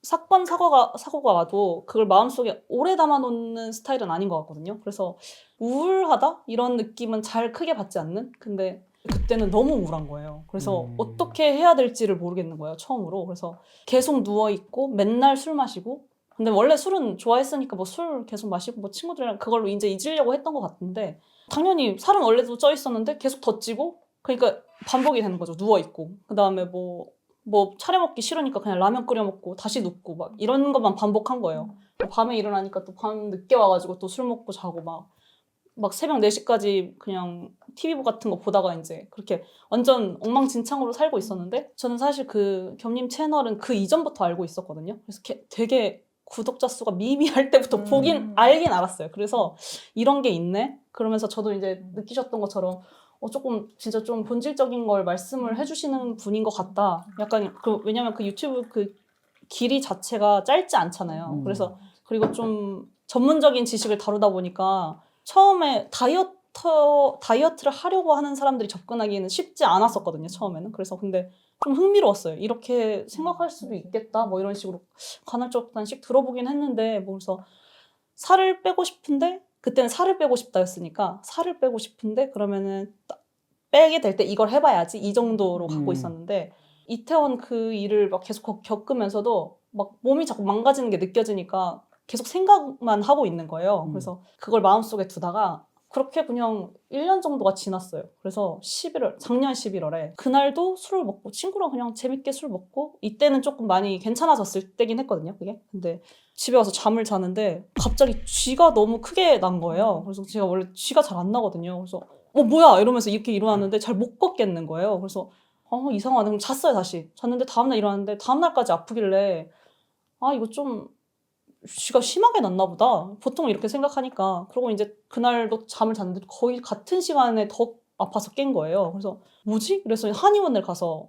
사건 사고가 와도 그걸 마음속에 오래 담아놓는 스타일은 아닌 것 같거든요. 그래서 우울하다 이런 느낌은 잘 크게 받지 않는. 근데 그때는 너무 우울한 거예요. 그래서 어떻게 해야 될지를 모르겠는 거예요, 처음으로. 그래서 계속 누워 있고 맨날 술 마시고. 근데 원래 술은 좋아했으니까 뭐 술 계속 마시고 뭐 친구들이랑 그걸로 이제 잊으려고 했던 것 같은데 당연히 살은 원래도 쪄 있었는데 계속 더 찌고 그러니까 반복이 되는 거죠. 누워 있고 그다음에 뭐 차려 먹기 싫으니까 그냥 라면 끓여 먹고 다시 눕고 막 이런 것만 반복한 거예요. 밤에 일어나니까 또 밤 늦게 와가지고 또 술 먹고 자고 막 새벽 4시까지 그냥 TV 같은 거 보다가 이제 그렇게 완전 엉망진창으로 살고 있었는데 저는 사실 그 겸님 채널은 그 이전부터 알고 있었거든요. 그래서 되게 구독자 수가 미미할 때부터 알긴 알았어요. 그래서 이런 게 있네? 그러면서 저도 이제 느끼셨던 것처럼 조금 진짜 좀 본질적인 걸 말씀을 해주시는 분인 것 같다. 약간 왜냐면 그 유튜브 그 길이 자체가 짧지 않잖아요. 그래서 그리고 좀 전문적인 지식을 다루다 보니까 처음에 다이어트를 하려고 하는 사람들이 접근하기에는 쉽지 않았었거든요, 처음에는. 그래서 근데 좀 흥미로웠어요. 이렇게 생각할 수도 있겠다, 뭐 이런 식으로 간헐적단식 들어보긴 했는데, 뭐 그래서 살을 빼고 싶은데, 그때는 살을 빼고 싶다였으니까, 살을 빼고 싶은데, 그러면은 빼게 될 때 이걸 해봐야지, 이 정도로 갖고 있었는데, 이태원 그 일을 막 계속 겪으면서도 막 몸이 자꾸 망가지는 게 느껴지니까 계속 생각만 하고 있는 거예요. 그래서 그걸 마음속에 두다가 그렇게 그냥 1년 정도가 지났어요. 그래서 작년 11월에 그날도 술을 먹고 친구랑 그냥 재밌게 술 먹고 이때는 조금 많이 괜찮아졌을 때긴 했거든요, 그게. 근데 집에 와서 잠을 자는데 갑자기 쥐가 너무 크게 난 거예요. 그래서 제가 원래 쥐가 잘 안 나거든요. 그래서 뭐야 이러면서 이렇게 일어났는데 잘 못 걷겠는 거예요. 그래서 이상하네. 그럼 잤어요, 다시. 잤는데 다음날 일어났는데 다음날까지 아프길래 이거 좀 쥐가 심하게 났나 보다. 보통 이렇게 생각하니까. 그리고 이제 그날도 잠을 잤는데 거의 같은 시간에 더 아파서 깬 거예요. 그래서 뭐지? 그래서 한의원을 가서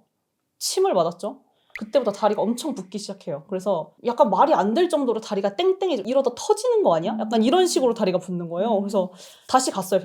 침을 맞았죠. 그때부터 다리가 엄청 붓기 시작해요. 그래서 약간 말이 안 될 정도로 다리가 땡땡해져. 이러다 터지는 거 아니야? 약간 이런 식으로 다리가 붓는 거예요. 그래서 다시 갔어요,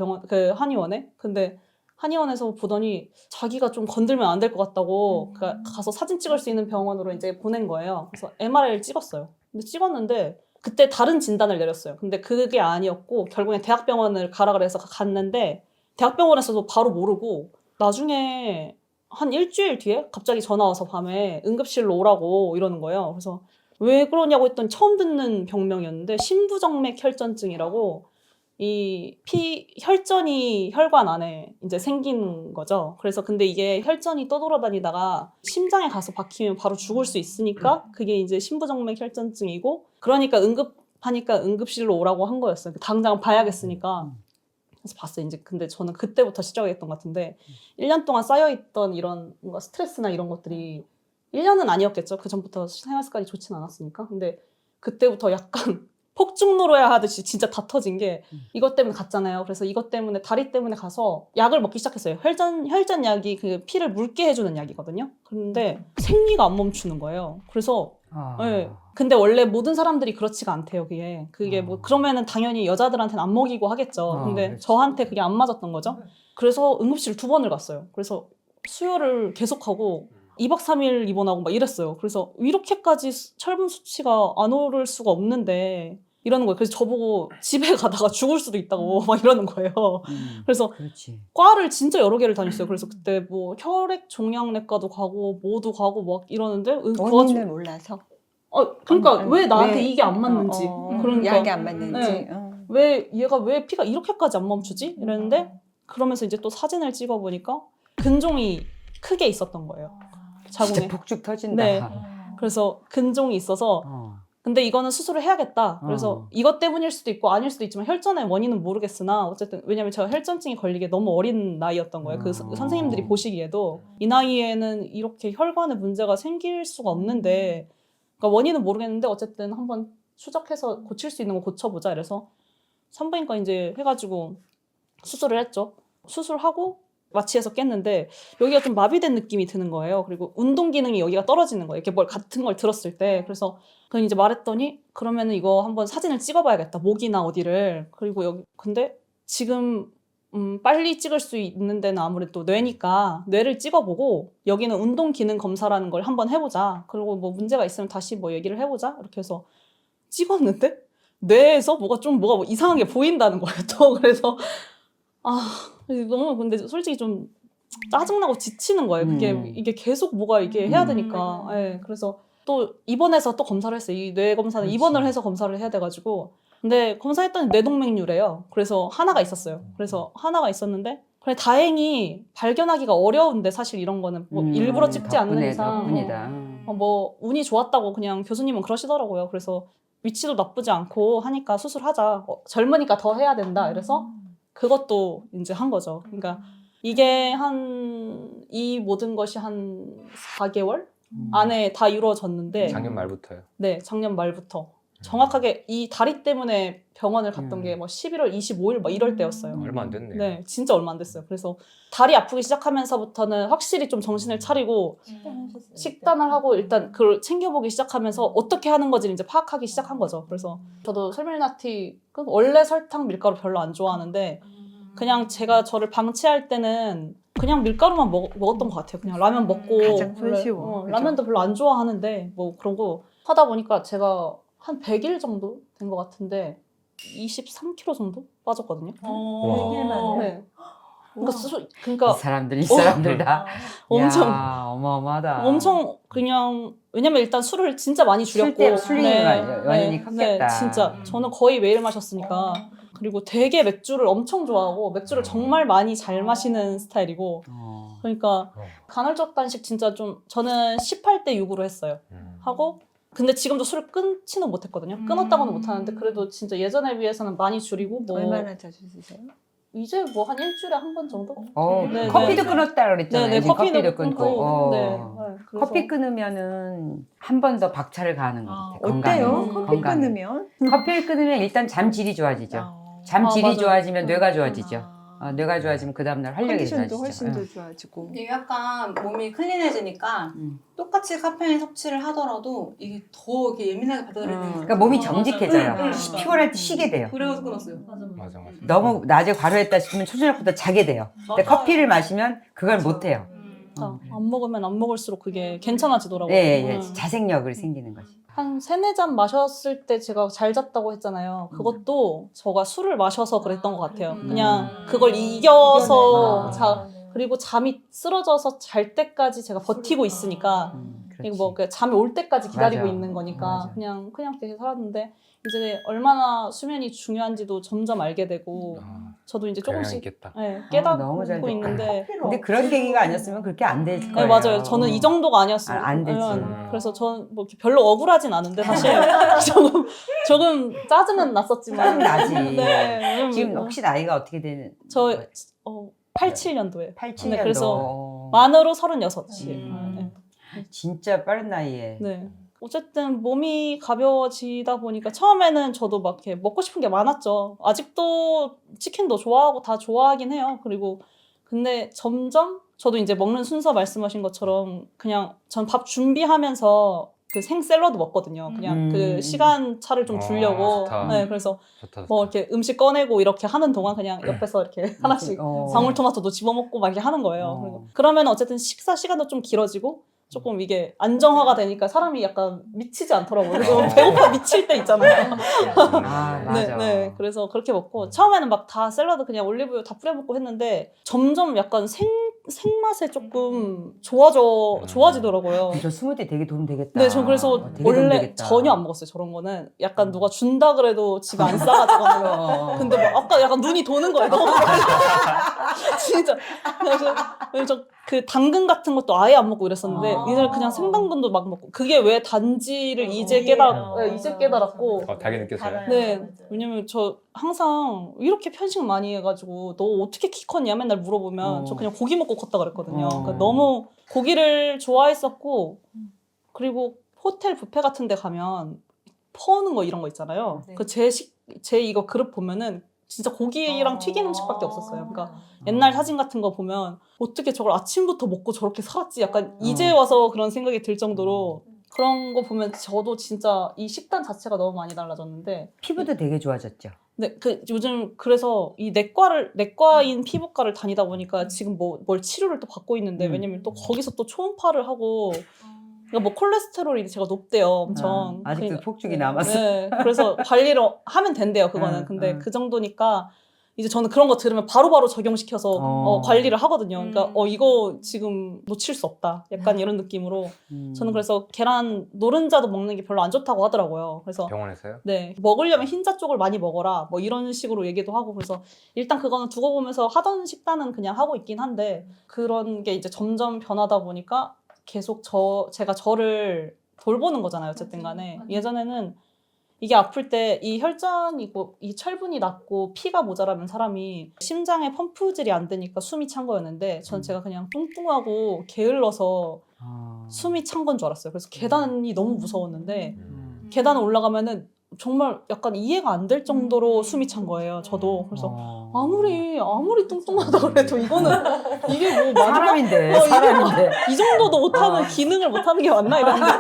한의원에. 근데 한의원에서 보더니 자기가 좀 건들면 안 될 것 같다고 그러니까 가서 사진 찍을 수 있는 병원으로 이제 보낸 거예요. 그래서 MRI를 찍었어요. 근데 찍었는데 그때 다른 진단을 내렸어요. 근데 그게 아니었고 결국엔 대학병원을 가라 그래서 갔는데 대학병원에서도 바로 모르고 나중에 한 일주일 뒤에 갑자기 전화 와서 밤에 응급실로 오라고 이러는 거예요. 그래서 왜 그러냐고 했더니 처음 듣는 병명이었는데 심부정맥 혈전증이라고 이 혈전이 혈관 안에 이제 생긴 거죠. 그래서 근데 이게 혈전이 떠돌아다니다가 심장에 가서 박히면 바로 죽을 수 있으니까 그게 이제 심부정맥 혈전증이고 그러니까 응급하니까 응급실로 오라고 한 거였어요. 당장 봐야겠으니까. 그래서 봤어요. 이제 근데 저는 그때부터 시작했던 것 같은데 1년 동안 쌓여있던 이런 뭔가 스트레스나 이런 것들이 1년은 아니었겠죠. 그 전부터 생활 습관이 좋진 않았으니까. 근데 그때부터 약간 폭죽노래야 하듯이 진짜 다 터진 게 이것 때문에 갔잖아요. 그래서 이것 때문에 다리 때문에 가서 약을 먹기 시작했어요. 혈전 약이 그 피를 묽게 해주는 약이거든요. 그런데 생리가 안 멈추는 거예요. 그래서 네. 근데 원래 모든 사람들이 그렇지가 않대요. 그게 뭐 그러면은 당연히 여자들한테는 안 먹이고 하겠죠. 근데 그렇지. 저한테 그게 안 맞았던 거죠. 그래서 응급실 2번을 갔어요. 그래서 수혈을 계속하고 2박 3일 입원하고 막 이랬어요. 그래서 이렇게까지 철분 수치가 안 오를 수가 없는데 이러는 거예요. 그래서 저보고 집에 가다가 죽을 수도 있다고 막 이러는 거예요. 그래서 그렇지. 과를 진짜 여러 개를 다녔어요. 그래서 그때 뭐 혈액 종양내과도 가고 뭐도 가고 막 이러는데 그 원인을 몰라서. 그러니까 왜 나한테 왜? 이게 안 맞는지 그러니까 약이 안 맞는지. 네. 왜 얘가 왜 피가 이렇게까지 안 멈추지? 이랬는데 그러면서 이제 또 사진을 찍어보니까 근종이 크게 있었던 거예요. 진짜 자궁에. 폭죽 터진다. 네. 그래서 근종이 있어서 근데 이거는 수술을 해야겠다. 그래서 이것 때문일 수도 있고 아닐 수도 있지만 혈전의 원인은 모르겠으나 어쨌든 왜냐면 제가 혈전증이 걸리게 너무 어린 나이였던 거예요. 그 선생님들이 보시기에도 이 나이에는 이렇게 혈관에 문제가 생길 수가 없는데 그러니까 원인은 모르겠는데 어쨌든 한번 추적해서 고칠 수 있는 거 고쳐보자. 이래서 산부인과 이제 해가지고 수술을 했죠. 수술하고 마취해서 깼는데 여기가 좀 마비된 느낌이 드는 거예요. 그리고 운동 기능이 여기가 떨어지는 거예요. 이렇게 뭘 같은 걸 들었을 때. 그래서 그건 이제 말했더니 그러면은 이거 한번 사진을 찍어봐야겠다. 목이나 어디를. 그리고 여기 근데 지금 빨리 찍을 수 있는 데는 아무래도 뇌니까 뇌를 찍어보고 여기는 운동 기능 검사라는 걸 한번 해보자. 그리고 뭐 문제가 있으면 다시 뭐 얘기를 해보자. 이렇게 해서 찍었는데 뇌에서 뭐가 뭐 이상한 게 보인다는 거예요. 또 그래서 너무 근데 솔직히 좀 짜증나고 지치는 거예요. 이게 계속 뭐가 이게 해야 되니까. 예, 그래서 또 입원해서 또 검사를 했어요. 이 뇌 검사는 입원을 해서 검사를 해야 돼가지고. 근데 검사했더니 뇌동맥류래요. 그래서 하나가 있었어요. 그래서 하나가 있었는데 그래 다행히 발견하기가 어려운데 사실 이런 거는 뭐 일부러 찍지 않는 이상 덕분이다. 뭐 운이 좋았다고 그냥 교수님은 그러시더라고요. 그래서 위치도 나쁘지 않고 하니까 수술하자. 젊으니까 더 해야 된다. 이래서 그것도 이제 한 거죠. 그러니까 이게 이 모든 것이 한 4개월 안에 다 이루어졌는데 작년 말부터요. 네, 작년 말부터 정확하게 이 다리 때문에 병원을 갔던 게 뭐 11월 25일 막 이럴 때였어요. 얼마 안 됐네요. 네, 진짜 얼마 안 됐어요. 그래서 다리 아프기 시작하면서부터는 확실히 좀 정신을 차리고 식단을 하고 일단 그걸 챙겨보기 시작하면서 어떻게 하는 건지 이제 파악하기 시작한 거죠. 그래서 저도 설밀나티 원래 설탕 밀가루 별로 안 좋아하는데 그냥 제가 저를 방치할 때는 그냥 밀가루만 먹었던 것 같아요. 그냥 라면 먹고 가장 손쉬워. 그죠? 라면도 별로 안 좋아하는데 뭐 그런 거 하다 보니까 제가 한 100일 정도 된 것 같은데 23kg 정도 빠졌거든요. 100일 만에. 네. 그러니까 이 사람들 다 엄청 야, 어마어마하다. 엄청 그냥 왜냐면 일단 술을 진짜 많이 줄였고 술량이 원인이 컸겠다. 진짜 저는 거의 매일 마셨으니까 그리고 되게 맥주를 엄청 좋아하고 맥주를 정말 많이 잘 마시는 스타일이고 그러니까 간헐적 단식 진짜 좀 저는 18대 6으로 했어요. 하고 근데 지금도 술을 끊지는 못했거든요. 끊었다고는 못하는데 그래도 진짜 예전에 비해서는 많이 줄이고 뭐 얼마나 자주 드세요? 이제 뭐 한 일주일에 한 번 정도? 네, 커피도 네. 끊었다 그랬잖아요. 네네, 이제 커피도 끊고. 끊고. 네. 그래서 커피 끊으면은 한 번 더 박차를 가하는 것 같아요. 어때요? 건강에. 커피 건강에. 끊으면? 커피를 끊으면 일단 잠 질이 좋아지죠. 잠 아, 질이 맞아요. 좋아지면 뇌가 좋아지죠. 뇌가 좋아지면 그 다음날 활력이 컨디션도 좋아지죠. 훨씬 응. 더 좋아지고. 이게 약간 몸이 클린해지니까 음. 똑같이 카페인 섭취를 하더라도 이게 더 이렇게 예민하게 받아들이는 거예요. 그러니까 몸이 정직해져요. 맞아요. 피곤할 때 쉬게 돼요. 그래서 끊었어요. 맞아. 너무 낮에 과로했다 싶으면 초저녁부터 자게 돼요. 근데 맞아요. 커피를 마시면 그걸 못 해요. 안 먹으면 안 먹을수록 그게 괜찮아지더라고요. 예. 자생력을 생기는 거지. 한 3-4잔 마셨을 때 제가 잘 잤다고 했잖아요. 그것도 제가 술을 마셔서 그랬던 것 같아요. 그냥 그걸 이겨서 그리고 잠이 쓰러져서 잘 때까지 제가 버티고 있으니까 그렇지. 이거 뭐 그냥 잠이 올 때까지 기다리고 맞아. 있는 거니까 맞아. 그냥 그렇게 살았는데 이제 얼마나 수면이 중요한지도 점점 알게 되고 저도 이제 영향 조금씩 있겠다. 너무 잘 깨닫고 됐다. 있는데 근데 그런 계기가 아니었으면 그렇게 안 될 네, 거예요. 맞아요. 저는 이 정도가 아니었어요. 안 되지. 그래서 저는 뭐 이렇게 별로 억울하진 않은데 사실 조금 짜증은 났었지만 나지. 네, 지금 혹시 나이가 어떻게 되는? 저 87년도에 87년도. 네, 그래서 만으로 36이에요. 네. 진짜 빠른 나이에. 네. 어쨌든 몸이 가벼워지다 보니까 처음에는 저도 막 이렇게 먹고 싶은 게 많았죠. 아직도 치킨도 좋아하고 다 좋아하긴 해요. 그리고 근데 점점 저도 이제 먹는 순서 말씀하신 것처럼 그냥 전 밥 준비하면서 그 생 샐러드 먹거든요. 그냥 그 시간 차를 좀 주려고. 좋다. 네, 그래서 좋다. 뭐 이렇게 음식 꺼내고 이렇게 하는 동안 그냥 옆에서 이렇게 하나씩 방울토마토도 집어먹고 막 이렇게 하는 거예요. 그리고 그러면 어쨌든 식사 시간도 좀 길어지고 조금 이게 안정화가 되니까 사람이 약간 미치지 않더라고요. 그래서 배고파 미칠 때 있잖아요. 맞아. 네. 그래서 그렇게 먹고 처음에는 막 다 샐러드 그냥 올리브유 다 뿌려 먹고 했는데 점점 약간 생맛에 조금 좋아지더라고요. 저 스무디 되게 도움 되겠다. 네, 전 그래서 되게 도움 원래 되겠다. 전혀 안 먹었어요. 저런 거는 약간 누가 준다 그래도 집에 안 싸가지고 근데 막 아까 약간 눈이 도는 거예요. 너무 진짜. 그래서 그 당근 같은 것도 아예 안 먹고 이랬었는데 이제는 그냥 생당근도 막 먹고 그게 왜 단지를 이제 깨달았고 다르게 느껴져요? 네, 왜냐면 저 항상 이렇게 편식 많이 해가지고 너 어떻게 키 컸냐 맨날 물어보면 저 그냥 고기 먹고 컸다 그랬거든요. 그러니까 너무 고기를 좋아했었고 그리고 호텔 뷔페 같은 데 가면 퍼오는 거 이런 거 있잖아요. 그 제 이거 그릇 보면은 진짜 고기랑 튀긴 음식밖에 없었어요. 그러니까 옛날 사진 같은 거 보면 어떻게 저걸 아침부터 먹고 저렇게 살았지? 약간 이제 와서 그런 생각이 들 정도로 그런 거 보면 저도 진짜 이 식단 자체가 너무 많이 달라졌는데 피부도 되게 좋아졌죠. 네, 그 요즘 그래서 이 내과인 피부과를 다니다 보니까 지금 뭘 치료를 또 받고 있는데 왜냐면 또 거기서 또 초음파를 하고 그러니까 뭐 콜레스테롤이 제가 높대요, 엄청. 아직도 그러니까, 폭죽이 남았어. 네, 그래서 관리를 하면 된대요, 그거는. 근데 그 정도니까 이제 저는 그런 거 들으면 바로바로 적용시켜서 관리를 하거든요. 그러니까 이거 지금 놓칠 수 없다. 약간 이런 느낌으로. 저는 그래서 계란 노른자도 먹는 게 별로 안 좋다고 하더라고요. 그래서 병원에서요? 네, 먹으려면 흰자 쪽을 많이 먹어라. 뭐 이런 식으로 얘기도 하고 그래서 일단 그거는 두고 보면서 하던 식단은 그냥 하고 있긴 한데 그런 게 이제 점점 변하다 보니까 계속 제가 저를 돌보는 거잖아요. 어쨌든 간에. 예전에는 이게 아플 때 이 혈전이고 이 철분이 낮고 피가 모자라면 사람이 심장에 펌프질이 안 되니까 숨이 찬 거였는데 전 제가 그냥 뚱뚱하고 게을러서 숨이 찬 건 줄 알았어요. 그래서 계단이 너무 무서웠는데 계단을 올라가면은 정말 약간 이해가 안 될 정도로 숨이 찬 거예요. 저도. 그래서 아무리 뚱뚱하다 그래도 이거는 이게 뭐 맞나? 사람인데. 이 정도도 못하는 기능을 못하는 게 맞나 이랬는데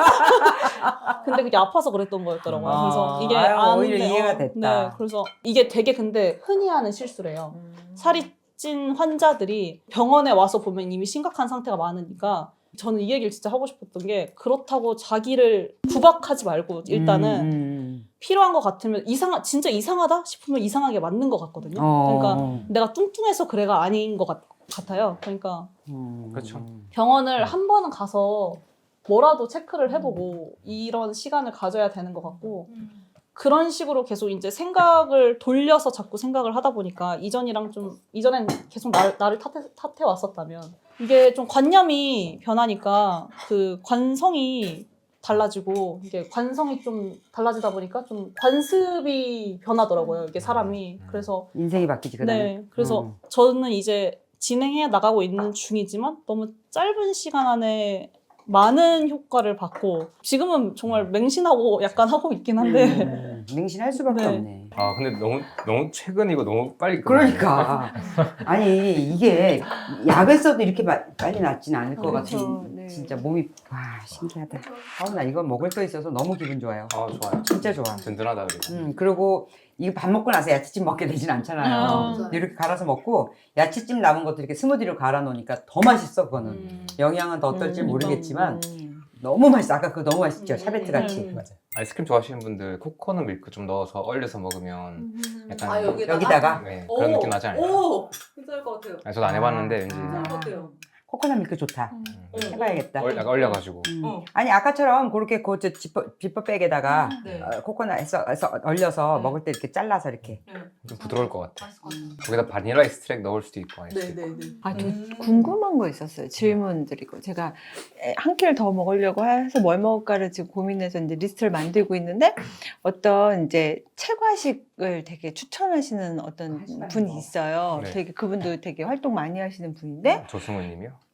근데 그게 아파서 그랬던 거였더라고요. 그래서 이게 오히려 이해가 됐다. 네, 그래서 이게 되게 근데 흔히 하는 실수래요. 살이 찐 환자들이 병원에 와서 보면 이미 심각한 상태가 많으니까 저는 이 얘기를 진짜 하고 싶었던 게 그렇다고 자기를 구박하지 말고 일단은 필요한 것 같으면 진짜 이상하다 싶으면 이상하게 맞는 것 같거든요. 그러니까 내가 뚱뚱해서 그래가 아닌 것 같아요. 그러니까 그렇죠. 병원을 한 번은 가서 뭐라도 체크를 해보고 이런 시간을 가져야 되는 것 같고 그런 식으로 계속 이제 생각을 돌려서 자꾸 생각을 하다 보니까 이전엔 계속 나를 탓해 왔었다면 이게 좀 관념이 변하니까 그 관성이 달라지고 이게 관성이 좀 달라지다 보니까 좀 관습이 변하더라고요. 이게 사람이. 그래서 인생이 바뀌지 그다음에. 네, 그래서 저는 이제 진행해 나가고 있는 중이지만 너무 짧은 시간 안에 많은 효과를 받고 지금은 정말 맹신하고 약간 하고 있긴 한데 맹신할 수밖에 네. 없네. 아 근데 너무 최근이고 너무 빨리 끝나네요. 그러니까 아니 이게 약을 써도 이렇게 빨리 낫진 않을 것 그렇죠. 같은. 네. 진짜 몸이 와 신기하다. 나 이거 먹을 거 있어서 너무 기분 좋아요. 아 좋아요. 진짜 좋아. 든든하다 그리고. 그리고 이거 밥 먹고 나서 야채찜 먹게 되진 않잖아요. 이렇게 갈아서 먹고 야채찜 남은 것도 이렇게 스무디로 갈아 놓으니까 더 맛있어 그거는. 영양은 더 어떨지 모르겠지만 너무 맛있어. 아까 그거 너무 맛있죠. 샤베트 같이. 맞아요. 아이스크림 좋아하시는 분들 코코넛 밀크 좀 넣어서 얼려서 먹으면 약간 아, 여기다가 네, 그런 느낌 나지 않아요? 오! 괜찮을 것 같아요. 아니, 저도 안 해봤는데 왠지 아. 것 같아요. 코코넛 밀크 좋다. 해봐야겠다. 약간 얼려가지고 아니 아까처럼 그렇게 그 지퍼백에다가 네. 코코넛에서 얼려서 네. 먹을 때 이렇게 잘라서 이렇게. 좀 부드러울 것 같아. 맛있을 것 같아요. 거기다 바닐라 익스트랙 넣을 수도 있고 아닐 수도 있고. 네네네. 아, 저 궁금한 거 있었어요. 질문 드리고. 제가 한 끼를 더 먹으려고 해서 뭘 먹을까를 지금 고민해서 이제 리스트를 만들고 있는데 어떤 이제 채과식을 되게 추천하시는 어떤 하시나요? 분이 있어요. 네. 되게 그분도 되게 활동 많이 하시는 분인데 조승우님이요?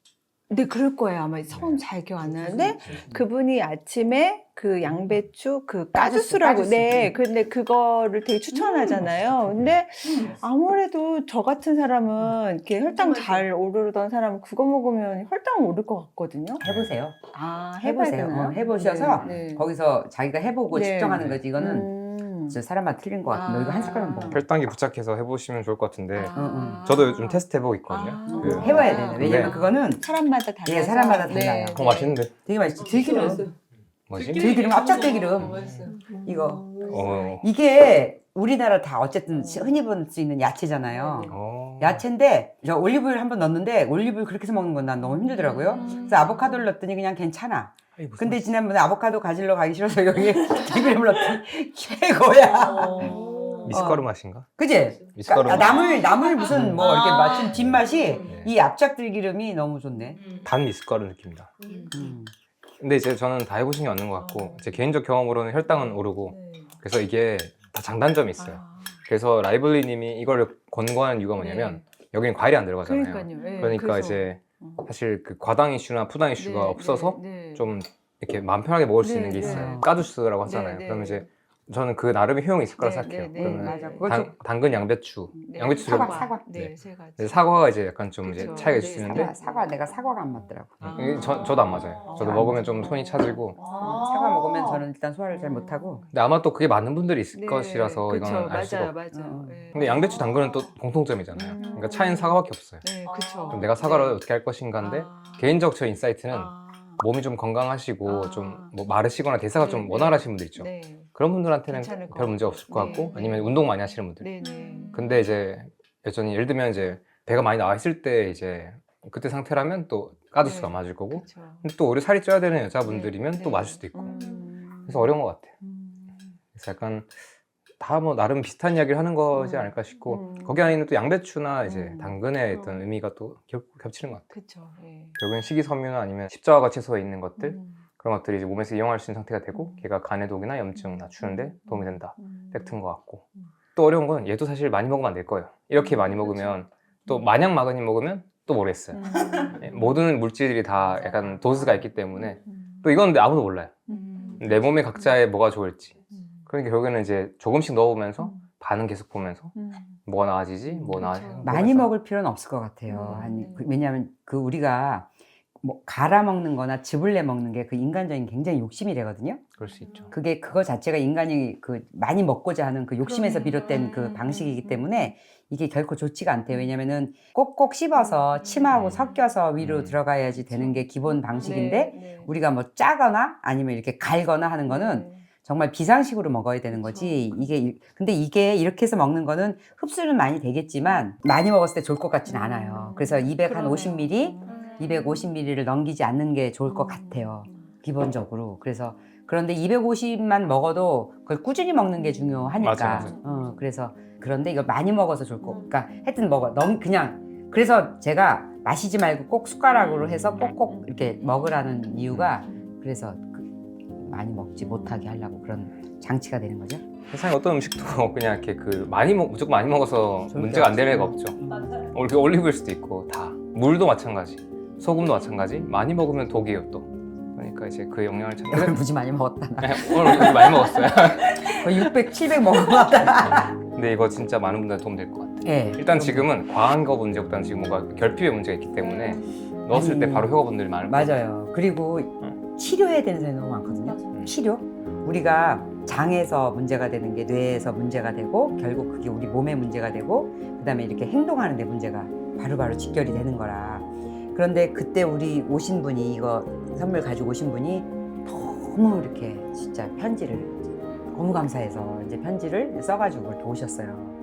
네, 그럴 거예요. 아마 성은 잘 기억 안 나는데 네. 그분이 아침에 그 양배추 그 까주스, 까주스라고 까주스. 네 근데 그거를 되게 추천하잖아요. 근데 아무래도 저 같은 사람은 이렇게 혈당 잘 오르던 사람은 그거 먹으면 혈당 오를 것 같거든요. 해보세요. 아, 해봐야 해보세요. 되나요? 해보셔서 네, 네. 거기서 자기가 해보고 네. 측정하는 거지. 이거는 진짜 사람마다 틀린 것 같아. 너 이거 한 숟가락 먹어. 혈당기 부착해서 해보시면 좋을 것 같은데 응. 저도 요즘 테스트 해보고 있거든요. 아. 그- 해봐야 되네. 왜냐면 네. 그거는 사람마다 달라서 예, 사람마다 달라요. 맛있는데 되게 맛있지. 들기름. 뭐지? 들기름, 압착들기름. 맛있어요. 이거. 어. 이게 우리나라 다 어쨌든 흔히 볼 수 있는 야채잖아요. 어. 야채인데 저 올리브유를 한번 넣었는데 올리브유 그렇게 해서 먹는 건 난 너무 힘들더라고요. 그래서 아보카도를 넣었더니 그냥 괜찮아. 아니, 무슨 근데 지난번에 아보카도 가지러 가기 싫어서 여기에 들기름을 넣었더니 최고야. 미숫가루 맛인가? 그지? 미숫가루 맛. 나물 무슨 뭐 이렇게 맞춘 뒷맛이 네. 이 압착 들기름이 너무 좋네. 단 미숫가루 느낌이다. 음. 근데 이제 저는 다 해보신 게 없는 것 같고 제 개인적 경험으로는 혈당은 오르고 그래서 이게 다 장단점이 있어요. 그래서 라이블리님이 이걸 권고하는 이유가 뭐냐면 여기는 과일이 안 들어가잖아요. 그러니까요. 네, 그러니까 그래서. 이제 사실 그 과당 이슈나 푸당 이슈가 없어서 네. 좀 이렇게 마음 편하게 먹을 수 네, 있는 게 네. 있어요. 까주스라고 하잖아요. 네, 네. 그러면 이제 저는 그 나름의 효용이 있을 거라 네, 생각해요. 네, 네. 그러면 맞아. 그거 당근, 양배추, 네. 양배추 사과. 네, 네. 세 가지. 근데 사과가 이제 약간 좀 이제 그쵸. 차이가 있을 네, 수 있는데 사과 내가 사과가 안 맞더라고. 이게 저도 안 맞아요. 저도 아, 먹으면 좀 손이 차지고 사과 먹으면 저는 일단 소화를 잘 못하고. 근데 아마 또 그게 맞는 분들이 있을 네, 것이라서 그쵸, 이건 알 수가 맞아요, 없고 맞아요. 네. 근데 양배추, 당근은 또 공통점이잖아요. 그러니까 차이는 사과밖에 없어요. 네, 그렇죠. 그럼 내가 사과를 어떻게 할 것인가인데 개인적 저 인사이트는 아. 몸이 좀 건강하시고 아. 좀 뭐 마르시거나 대사가 네, 좀 네. 원활하신 분들 있죠. 네. 그런 분들한테는 괜찮을 것 별 문제 없을 것 네, 같고 네. 아니면 운동 많이 하시는 분들. 네, 네. 근데 이제 여전히 예를 들면 이제 배가 많이 나와 있을 때 이제 그때 상태라면 또 까두스가 네. 맞을 거고 그렇죠. 근데 또 오히려 살이 쪄야 되는 여자분들이면 네, 또 네. 맞을 수도 있고 음. 그래서 어려운 것 같아요. 그래서 약간 다 뭐 나름 비슷한 이야기를 하는 거지 않을까 싶고 거기 안에 있는 또 양배추나 이제 당근의 어떤 의미가 또 겹치는 것 같아요. 그렇죠. 네. 결국엔 식이섬유나 아니면 십자화가 채소에 있는 것들 음. 그런 것들이 이제 몸에서 이용할 수 있는 상태가 되고 걔가 간의 독이나 염증 낮추는데 도움이 된다. 팩트인 것 같고 또 어려운 건 얘도 사실 많이 먹으면 안 될 거예요. 이렇게 많이 먹으면 또 마냥 마그니 먹으면 또 모르겠어요. 네, 모든 물질들이 다 약간 도수가 있기 때문에 또 이건 근데 아무도 몰라요. 내 몸에 각자의 뭐가 좋을지. 그러니까 결국에는 이제 조금씩 넣어보면서 반응 계속 보면서 뭐가 나아지지, 뭐 나아지지. 많이 먹을 필요는 없을 것 같아요. 왜냐하면 그 우리가 뭐 갈아 먹는 거나 즙을 내 먹는 게 그 인간적인 굉장히 욕심이 되거든요. 그럴 수 있죠. 그거 자체가 인간이 그 많이 먹고자 하는 그 욕심에서 비롯된 그 방식이기 때문에 이게 결코 좋지가 않대요. 왜냐면은 꼭꼭 씹어서 침하고 섞여서 위로 들어가야지 되는 게 기본 방식인데 네. 우리가 뭐 짜거나 아니면 이렇게 갈거나 하는 거는 정말 비상식으로 먹어야 되는 거지. 근데 이게 이렇게 해서 먹는 거는 흡수는 많이 되겠지만 많이 먹었을 때 좋을 것 같지는 않아요. 그래서 250ml, 250ml를 넘기지 않는 게 좋을 것 같아요. 기본적으로. 그래서 그런데 250만 먹어도 그걸 꾸준히 먹는 게 중요하니까. 맞아요. 그래서 그런데 이거 많이 먹어서 좋을 거. 그러니까 하여튼 그냥 그래서 제가 마시지 말고 꼭 숟가락으로 해서 꼭꼭 이렇게 먹으라는 이유가 그래서 많이 먹지 못하게 하려고 그런 장치가 되는 거죠. 세상에 어떤 음식도 그냥 이렇게 그 무조건 많이 먹어서 절대 문제가 안 될 없죠. 애가 없죠. 맞아요. 이렇게 올리브일 수도 있고 다. 물도 마찬가지. 소금도 마찬가지. 많이 먹으면 독이에요 또. 그러니까 이제 그 영양을 찾는. 오늘 무지 많이 먹었다. 나. 오늘 우리 많이 먹었어요. 거의 600, 700 먹은 것 같다. 근데 이거 진짜 많은 분들한테 도움 될 것 같아요. 네. 일단 지금은 과한 거 문제보다는 지금 뭔가 결핍의 문제가 있기 때문에 넣었을 때 바로 효과분들이 많을 거예요. 맞아요. 그리고 치료해야 되는 사람이 너무 많거든요. 치료? 우리가 장에서 문제가 되는 게 뇌에서 문제가 되고 결국 그게 우리 몸에 문제가 되고 그다음에 이렇게 행동하는 데 문제가 바로바로 직결이 되는 거라. 그런데 그때 우리 오신 분이 이거 선물 가지고 오신 분이 너무 이렇게 진짜 편지를 너무 감사해서 이제 편지를 써가지고 이렇게 오셨어요.